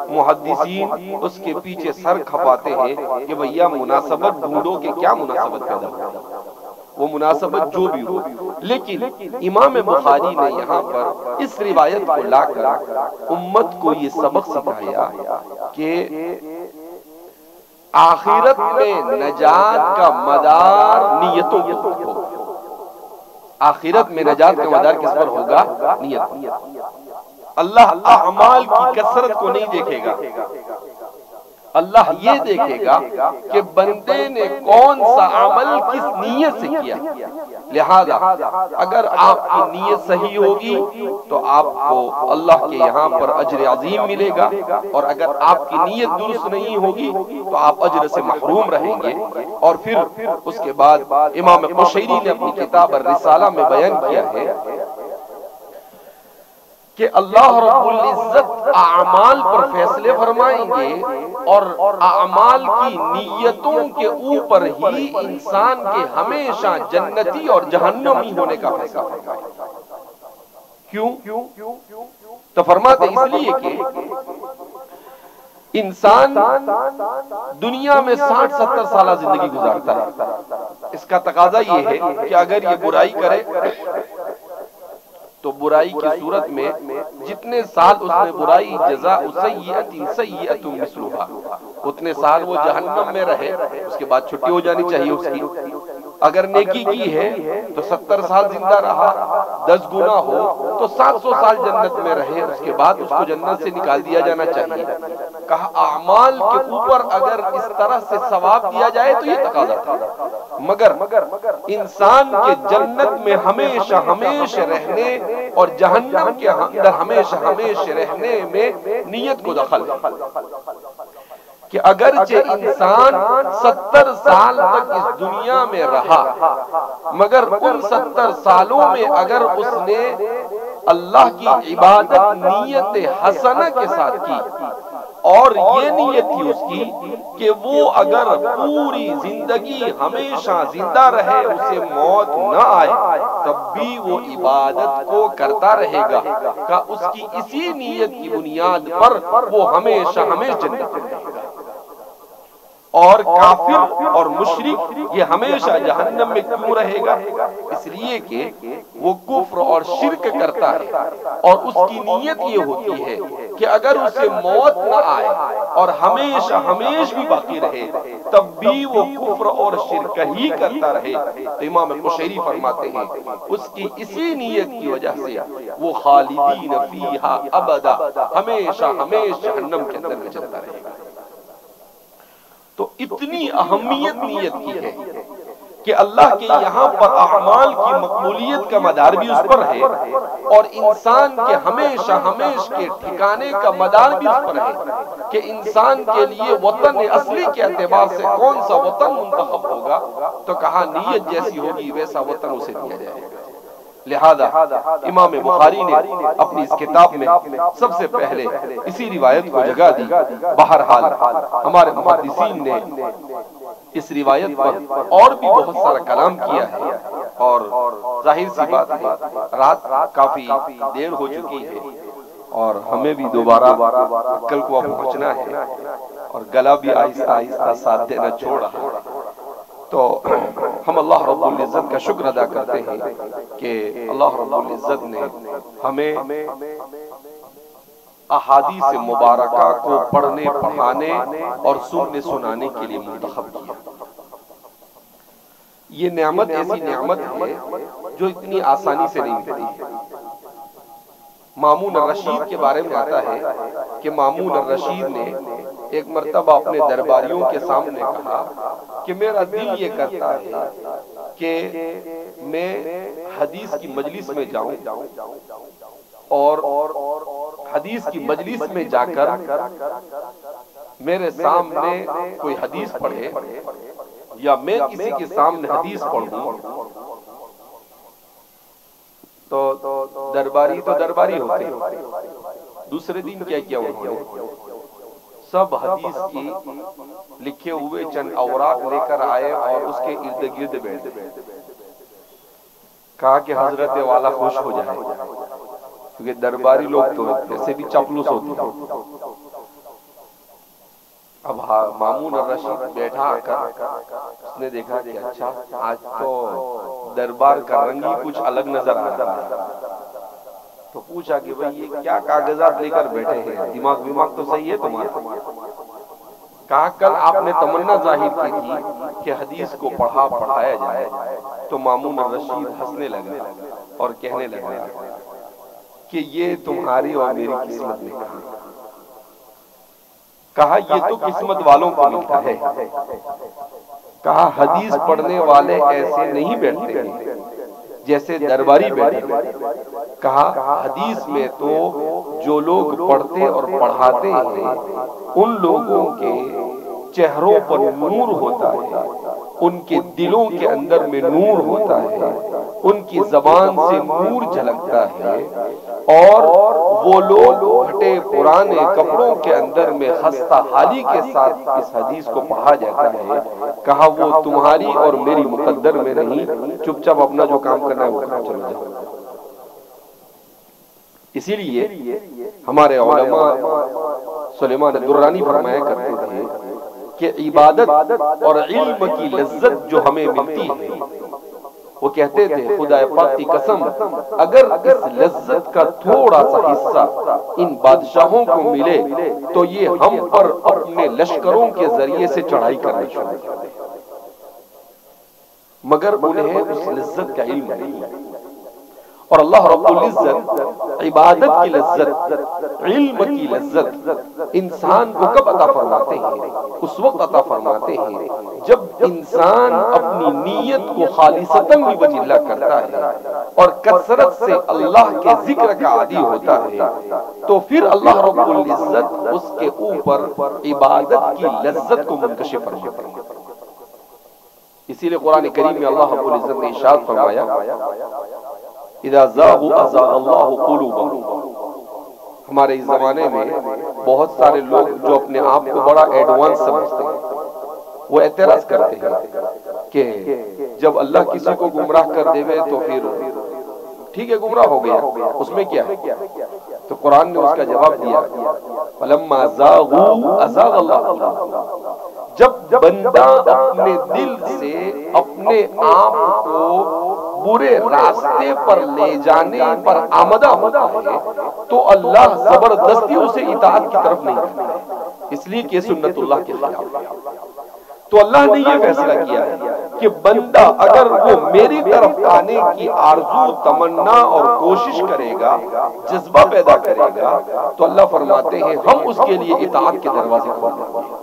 محدثین اس کے پیچھے سر کھپاتے ہیں کہ بھیا مناسبت ڈھونڈو کہ کیا مناسبت پیدا ہو، وہ مناسبت جو بھی ہو، لیکن امام بخاری نے یہاں پر اس روایت کو لا کر امت کو یہ سبق سکھایا کہ آخرت میں نجات کا مدار نیتوں کے اوپر ہوگا۔ آخرت میں نجات کا مدار کس پر ہوگا؟ نیت۔ اللہ اعمال کی کثرت کو نہیں دیکھے گا، اللہ یہ دیکھے گا کہ بندے نے کون سا عمل کس نیت سے کیا۔ لہذا اگر آپ کی نیت صحیح ہوگی تو آپ کو اللہ کے یہاں پر اجر عظیم ملے گا، اور اگر آپ کی نیت درست نہیں ہوگی تو آپ اجر سے محروم رہیں گے۔ اور پھر اس کے بعد امام قشیری نے اپنی کتاب الرسالہ میں بیان کیا ہے کہ اللہ رب العزت اعمال پر فیصلے فرمائیں گے اور اعمال کی نیتوں کے اوپر ہی انسان کے ہمیشہ جنتی اور جہنمی ہونے کا فیصلہ فرمائیں گے۔ کیوں؟ تو فرماتے اس لیے کہ انسان دنیا میں 60-70 سالہ زندگی گزارتا ہے، اس کا تقاضا یہ ہے کہ اگر یہ برائی کرے تو برائی کی صورت میں جتنے سال اس نے برائی جزاء سیئۃ سیئۃ مثلھا، اتنے سال وہ جہنم میں رہے، اس کے بعد چھٹی ہو جانی چاہیے اس کی۔ اگر نیکی کی ہے تو 70 سال زندہ رہا، 10 گنا ہو تو 700 سال جنت میں رہے، اس کے بعد اس کو جنت سے نکال دیا جانا چاہیے۔ کہا اعمال کے اوپر اگر اس طرح سے ثواب دیا جائے تو یہ تقاضا تھا، مگر انسان کے جنت میں ہمیشہ ہمیشہ رہنے اور جہنم کے اندر ہمیشہ ہمیشہ رہنے میں نیت کو دخل ہے کہ اگرچہ انسان 70 سال تک اس دنیا میں رہا، مگر ان 70 سالوں میں اگر اس نے اللہ کی عبادت نیت حسنہ کے ساتھ کی اور یہ نیت تھی اس کی کہ وہ اگر پوری زندگی ہمیشہ زندہ رہے، اسے موت نہ آئے، تب بھی وہ عبادت کو کرتا رہے گا، کہ اس کی اسی نیت کی بنیاد پر وہ ہمیشہ ہمیشہ جنت میں رہے گا۔ اور کافر اور مشرک یہ ہمیشہ جہنم میں کیوں رہے گا؟ اس لیے کہ وہ کفر اور شرک کرتا ہے اور اس کی نیت یہ ہوتی ہے کہ اگر اسے موت نہ آئے اور ہمیشہ بھی باقی رہے تب بھی وہ کفر اور شرک ہی کرتا رہے، تو امام قشیری فرماتے ہیں اس کی اسی نیت کی وجہ سے وہ خالدین فیہا ابدا ہمیشہ جہنم کے اندر میں چلتا رہے گا۔ تو اتنی اہمیت نیت کی ہے کہ اللہ کے یہاں پر اعمال کی مقبولیت کا مدار بھی اس پر ہے اور انسان کے ہمیشہ کے ٹھکانے کا مدار بھی اس پر ہے کہ انسان کے لیے وطن اصلی کے اعتبار سے کون سا وطن منتخب ہوگا، تو کہا نیت جیسی ہوگی ویسا وطن اسے دیا جائے گا۔ لہذا امام بخاری نے اپنی اس کتاب میں سب سے پہلے اسی روایت کو جگہ دی۔ بہرحال ہمارے محدثین نے اس روایت پر اور بھی بہت سارا کلام کیا ہے، اور ظاہر سی بات ہے رات کافی دیر ہو چکی ہے اور ہمیں بھی دوبارہ کل کو پہنچنا ہے اور گلا بھی آہستہ آہستہ ساتھ دینا چھوڑ رہا ہے، تو ہم اللہ رب العزت کا شکر ادا کرتے ہیں کہ اللہ رب العزت نے ہمیں احادیث مبارکہ کو پڑھنے پڑھانے اور سننے سنانے کے لیے منتخب کیا۔ یہ نعمت ایسی نعمت ہے جو اتنی آسانی سے نہیں ملتی۔ مامون الرشید کے بارے میں آتا ہے کہ مامون الرشید نے ایک مرتبہ اپنے درباریوں کے سامنے کہا کہ میرا دل یہ کرتا ہے کہ میں حدیث کی مجلس میں جاؤں اور حدیث کی مجلس میں جا کر میرے سامنے کوئی حدیث پڑھے یا میں کسی کے سامنے حدیث پڑھوں، تو درباری ہوتے ہیں۔ دوسرے دن کیا کیا انہوں نے سب حدیث کی لکھے ہوئے چند اوراق لے کر آئے اور اس کے ارد گرد بیٹھ گئے۔ کہا کہ حضرت والا خوش ہو جائے، کیونکہ درباری لوگ تو ایسے بھی چپلوس ہوتے ہیں۔ اب مامون الرشید بیٹھا آ کر اس نے دیکھا کہ اچھا آج تو دربار کا رنگ ہی کچھ الگ نظر آ رہا ہے، تو پوچھا کہ بھئی یہ کیا کاغذات لے کر بیٹھے ہیں، دماغ تو صحیح ہے تمہارا؟ کہا کل آپ نے تمنا ظاہر کی تھی کہ حدیث کو پڑھایا جائے، تو مامون الرشید ہنسنے لگا اور کہنے لگا کہ یہ تمہاری اور میری قسمت میں کہا یہ تو قسمت والوں کو ملتا ہے۔ کہا حدیث پڑھنے والے ایسے نہیں بیٹھتے ہیں جیسے درباری بیٹھتے۔ کہا حدیث میں تو جو لوگ پڑھتے اور پڑھاتے ہیں ان لوگوں کے چہروں پر نور ہوتا ہے، ان کے دلوں کے اندر میں نور ہوتا ہے، ان کی زبان سے نور جھلکتا ہے، اور وہ لوگ پھٹے پرانے کپڑوں کے اندر میں خستہ حالی کے ساتھ اس حدیث کو پڑھا جاتا ہے۔ کہا وہ تمہاری اور میری مقدر میں نہیں، چپ چاپ اپنا جو کام کرنا ہے وہ کام چلو جاؤ۔ اسی لیے ہمارے علماء سلیمان درانی فرمایا کرتے تھے کہ عبادت اور علم کی لذت جو ہمیں ملتی ہے، وہ کہتے تھے خدا پاک کی قسم اگر اس لذت کا تھوڑا سا حصہ ان بادشاہوں کو ملے تو یہ ہم پر اپنے لشکروں کے ذریعے سے چڑھائی کرنا شروع کر دیں، مگر انہیں اس لذت کا علم نہیں۔ اور اللہ رب العزت عبادت کی لذت، علم کی لذت انسان کو کب عطا فرماتے ہیں؟ اس وقت عطا فرماتے ہیں جب انسان اپنی نیت کو خالصتاً وجہ اللہ کرتا ہے اور کثرت سے اللہ کے ذکر کا عادی ہوتا ہے، تو پھر اللہ رب العزت اس کے اوپر عبادت کی لذت کو منکشف فرماتے ہیں۔ اسی لیے قرآن کریم میں اللہ رب العزت نے ارشاد فرمایا اذا زاغوا ازاغ اللہ قلوبہم۔ ہمارے اس زمانے میں بہت سارے لوگ جو اپنے آپ کو بڑا ایڈوانس سمجھتے ہیں، وہ اعتراض کرتے ہیں کہ جب اللہ کسی کو گمراہ کر دے تو پھر ٹھیک ہے گمراہ ہو گیا، اس میں کیا ہے؟ تو قرآن نے اس کا جواب دیا فلما زاغوا ازاغ اللہ قلوبہم۔ جب بندہ اپنے دل سے اپنے آپ کو برے راستے پر لے جانے پر آمدہ ہوتا ہے تو اللہ زبردستی اسے اطاعت کی طرف نہیں کرتا، اس لیے کہ سنت اللہ کے خلاف ہے۔ تو اللہ نے یہ فیصلہ کیا ہے کہ بندہ اگر وہ میری طرف آنے کی آرزو، تمنا اور کوشش کرے گا، جذبہ پیدا کرے گا، تو اللہ فرماتے ہیں ہم اس کے لیے اطاعت کے دروازے کھول دیں گے۔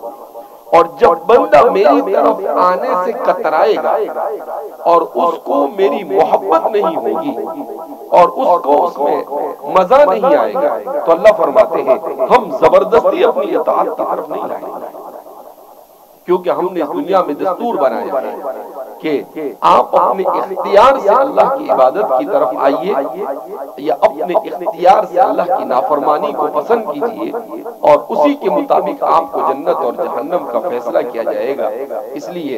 اور جب بندہ میری طرف آنے سے کترائے گا اور اس کو میری محبت نہیں ہوگی اور اس کو اس میں مزہ نہیں آئے گا، تو اللہ فرماتے ہیں ہم زبردستی اپنی اطاعت کی طرف نہیں لائیں گے، کیونکہ ہم نے اس دنیا میں دستور بنایا ہے کہ آپ اپنے اختیار سے اللہ کی عبادت کی طرف آئیے یا اپنے اختیار سے اللہ کی نافرمانی کو پسند کیجیے، اور اسی کے مطابق آپ کو جنت اور جہنم کا فیصلہ کیا جائے گا۔ اس لیے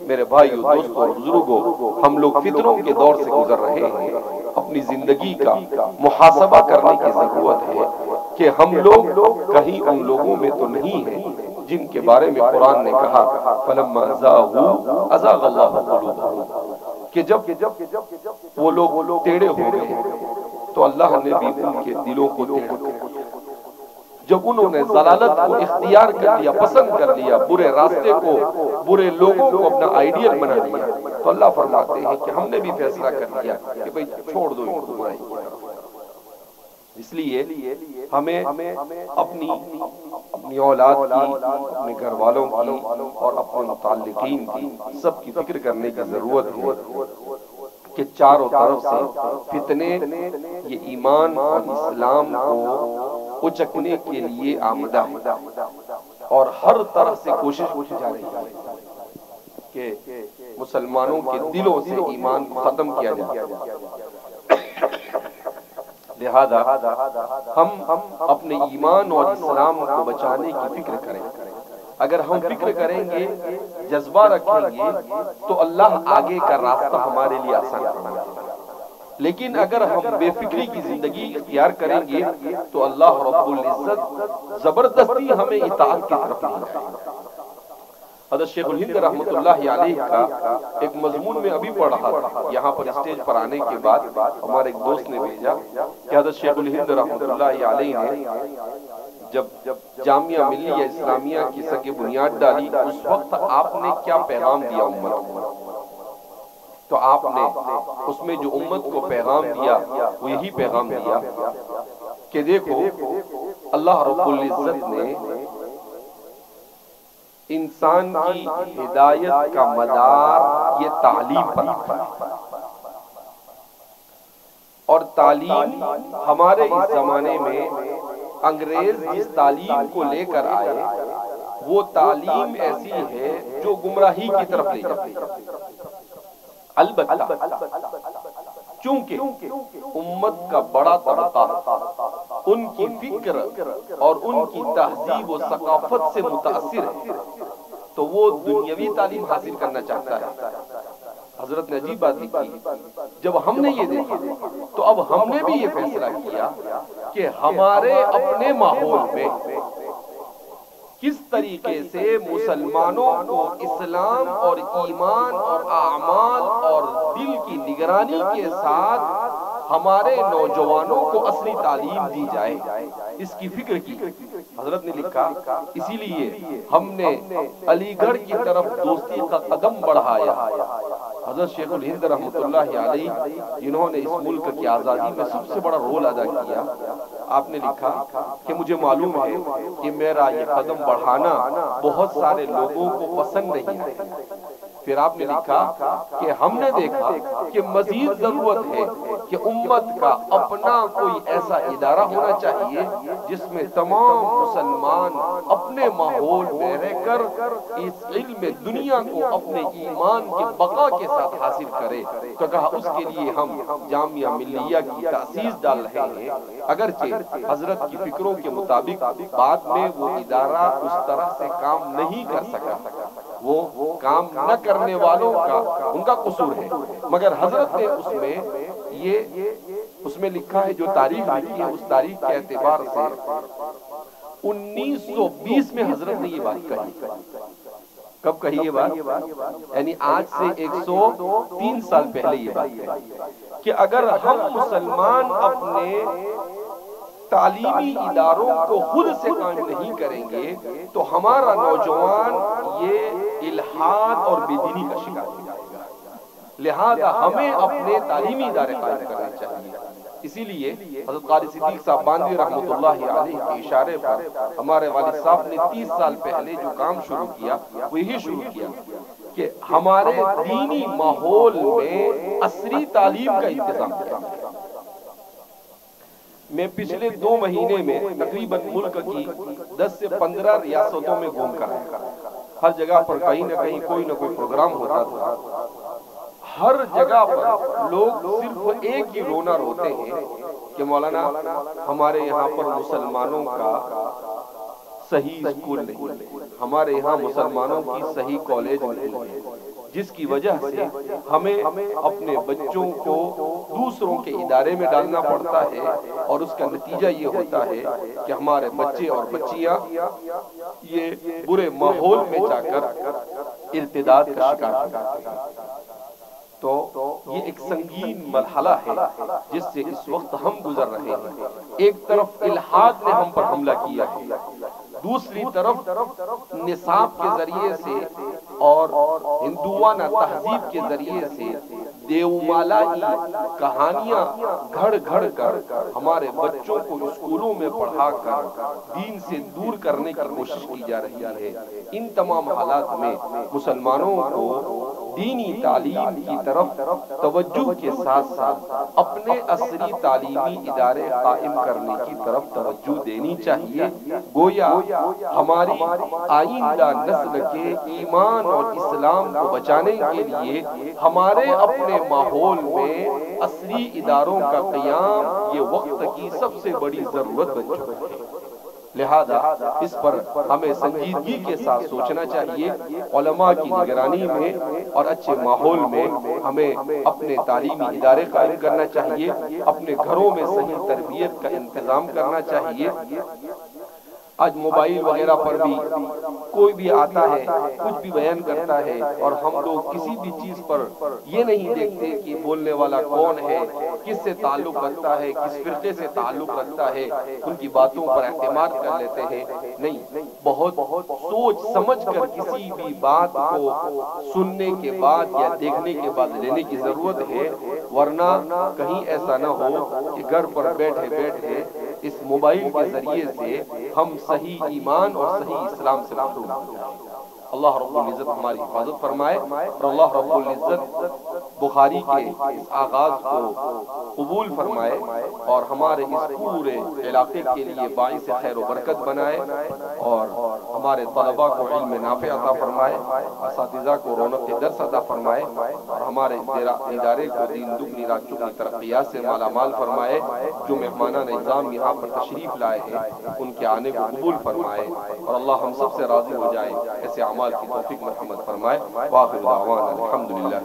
میرے بھائیو، دوستوں اور بزرگوں، ہم لوگ فتنوں کے دور سے گزر رہے ہیں، اپنی زندگی کا محاسبہ کرنے کی ضرورت ہے کہ ہم لوگ کہیں ان لوگوں میں تو نہیں ہیں جن کے بارے میں قرآن نے کہا فَلَمَّا زَاغُوا أَزَاغَ اللَّهُ قُلُوبَهُمْ، کہ جب وہ لوگ ٹیڑے ہو گئے تو اللہ نے بھی ان کے دلوں کو ٹیڑھا کر دیا۔ جب انہوں نے ضلالت کو اختیار کر لیا، پسند کر لیا، برے راستے کو، برے لوگوں کو اپنا آئیڈیل بنا لیا، تو اللہ فرماتے ہیں کہ ہم نے بھی فیصلہ کر لیا کہ بھئی چھوڑ دو ان کو برائی کی طرف۔ اس لیے ہمیں اپنی اولاد کی، اپنے گھر والوں کی اور اپنے متعلقین کی سب کی فکر کرنے کی ضرورت ہے کہ چاروں طرف سے فتنے یہ ایمان اور اسلام کو اچکنے کے لیے آمدہ ہے، اور ہر طرف سے کوشش کی جا رہی ہے کہ مسلمانوں کے دلوں سے ایمان کو ختم کیا جائے۔ لہذا ہم اپنے ایمان اور اسلام کو بچانے کی فکر کریں۔ اگر ہم فکر کریں گے، جذبہ رکھیں گے، تو اللہ آگے کا راستہ ہمارے لیے آسان کرے گا۔ لیکن اگر ہم بے فکری کی زندگی اختیار کریں گے تو اللہ رب العزت زبردستی ہمیں اطاعت کی طرف لے جائے گا۔ حضرت شیخ الہند رحمۃ اللہ علیہ کا ایک مضمون میں ابھی پڑھ رہا تھا، یہاں پر اسٹیج پر آنے کے بعد ہمارے ایک دوست نے بھیجا کہ حضرت شیخ الہند رحمۃ اللہ علیہ نے جب جامعہ ملیہ اسلامیہ کی سنگ بنیاد ڈالی، اس وقت آپ نے کیا پیغام دیا امت کو؟ تو آپ نے اس میں جو امت کو پیغام دیا وہ یہی پیغام دیا کہ دیکھو اللہ رب العزت نے انسان کی ہدایت کا مدار یہ تعلیم پر رکھا ہے، اور تعلیم ہمارے اس زمانے میں انگریز جس تعلیم کو لے کر آئے وہ تعلیم ایسی ہے جو گمراہی کی طرف لے جاتی ہے۔ البتہ چونکہ امت کا بڑا طبقہ ان کی فکر اور ان کی تہذیب و ثقافت سے متاثر ہے تو وہ دنیاوی تعلیم حاصل کرنا چاہتا ہے۔ حضرت نے عجیب بات کی، جب ہم نے یہ دیکھا تو اب ہم نے بھی یہ فیصلہ کیا کہ ہمارے اپنے ماحول میں کس طریقے سے مسلمانوں کو اسلام اور ایمان اور اعمال اور دل کی نگرانی کے ساتھ ہمارے نوجوانوں کو اصلی تعلیم دی جائے، اس کی فکر کی۔ حضرت نے لکھا اسی لیے ہم نے علی گڑھ کی طرف دوستی کا قدم بڑھایا۔ حضرت شیخ الہند رحمۃ اللہ علیہ جنہوں نے اس ملک کی آزادی میں سب سے بڑا رول ادا کیا، آپ نے لکھا کہ مجھے معلوم ہے کہ میرا یہ قدم بڑھانا بہت سارے لوگوں کو پسند نہیں ہے۔ پھر آپ نے لکھا کہ ہم نے دیکھا کہ مزید ضرورت ہے کہ امت کا اپنا کوئی ایسا ادارہ ہونا چاہیے جس میں تمام مسلمان اپنے ماحول میں رہ کر اس علم دنیا کو اپنے ایمان کی بقا کے ساتھ حاصل کرے۔ تو کہا اس کے لیے ہم جامعہ ملیہ کی تأسیس ڈال رہے ہیں، اگرچہ حضرت کی فکروں کے مطابق بعد میں وہ ادارہ اس طرح سے کام نہیں کر سکا، وہ کام نہ کرنے والوں کا ان کا قصور ہے، مگر حضرت نے اس میں لکھا ہے، جو تاریخ لکھی ہے اس تاریخ کے اعتبار سے 1920 میں حضرت نے یہ بات کہی کب کہی یہ بات؟ یعنی آج سے 103 سال پہلے یہ بات ہے کہ اگر ہم مسلمان اپنے تعلیمی اداروں کو خود سے قائم نہیں کریں گے تو ہمارا نوجوان یہ الحاد اور بے دینی کا شکار ہو جائے گا. لہذا ہمیں اپنے تعلیمی ادارے قائم کرنے چاہیے. اسی لیے حضرت قاری صدیق صاحب باندھوی رحمۃ اللہ علیہ کے اشارے پر ہمارے والد صاحب نے 30 سال پہلے جو کام شروع کیا وہ یہی شروع کیا کہ ہمارے دینی ماحول میں عصری تعلیم کا انتظام کیا. میں پچھلے 2 مہینے میں تقریباً ملک کی 10 سے 15 ریاستوں میں گھوم کر آیا. ہر جگہ پر کہیں نہ کہیں کوئی نہ کوئی پروگرام ہوتا تھا. ہر جگہ پر لوگ صرف ایک ہی رونا روتے ہیں کہ مولانا ہمارے یہاں پر مسلمانوں کا صحیح اسکول نہیں ہے، ہمارے یہاں مسلمانوں کی صحیح کالج نہیں ہے، جس کی وجہ سے ہمیں اپنے بچوں کو دوسروں کے ادارے میں ڈالنا پڑتا ہے اور اس کا نتیجہ یہ ہوتا ہے کہ ہمارے بچے اور بچیاں یہ برے ماحول میں جا کر ارتداد کا شکار ہو جاتے ہیں. تو یہ ایک سنگین مرحلہ ہے جس سے اس وقت ہم گزر رہے ہیں. ایک طرف الحاد نے ہم پر حملہ کیا ہے، دوسری طرف نصاب کے ذریعے سے اور ہندوانہ تہذیب کے ذریعے سے دیومالائی کہانیاں گھڑ گھڑ کر ہمارے بچوں کو اسکولوں میں پڑھا کر دین سے دور کرنے کی کوشش کی جا رہی ہے. ان تمام حالات میں مسلمانوں کو دینی تعلیم کی طرف توجہ کے ساتھ ساتھ اپنے عصری تعلیمی ادارے قائم کرنے کی طرف توجہ دینی چاہیے. گویا ہماری آئندہ نسل کے ایمان اور اسلام کو بچانے کے لیے ہمارے اپنے ماحول میں عصری اداروں کا قیام یہ وقت کی سب سے بڑی ضرورت بن چکا ہے. لہذا اس پر ہمیں سنجیدگی کے ساتھ سوچنا چاہیے. علماء کی نگرانی میں اور اچھے ماحول میں ہمیں اپنے تعلیمی ادارے قائم کرنا چاہیے، اپنے گھروں میں صحیح تربیت کا انتظام کرنا چاہیے. آج موبائل وغیرہ پر بھی کوئی بھی آتا ہے، کچھ بھی بیان کرتا ہے اور ہم لوگ کسی بھی چیز پر یہ نہیں دیکھتے کہ بولنے والا کون ہے، کس سے تعلق رکھتا ہے، کس فرقے سے تعلق رکھتا ہے، ان کی باتوں پر اعتماد کر لیتے ہیں. نہیں، بہت سوچ سمجھ کر کسی بھی بات کو سننے کے بعد یا دیکھنے کے بعد لینے کی ضرورت ہے، ورنہ کہیں ایسا نہ ہو کہ گھر پر بیٹھے بیٹھے اس موبائل کے ذریعے سے ہم صحیح ایمان اور صحیح اسلام سے محروم ہو جائیں. اللہ رب العزت ہماری حفاظت فرمائے اور اللہ رب العزت بخاری کے اس آغاز کو قبول فرمائے اور ہمارے اس پورے علاقے کے لیے باعث خیر و برکت بنائے اور ہمارے طلباء کو علم نافع عطا فرمائے، اساتذہ کو رونق درس عطا فرمائے اور ہمارے ادارے کو دین دگنی رات چگنی ترقیات سے مالا مال فرمائے. جو مہمانان نظام یہاں پر تشریف لائے ہیں ان کے آنے کو قبول فرمائے اور اللہ ہم سب سے راضی ہو جائے. ایسے اعمال کی توفیق مرحمت فرمائے. وآخر دعوانا الحمدللہ.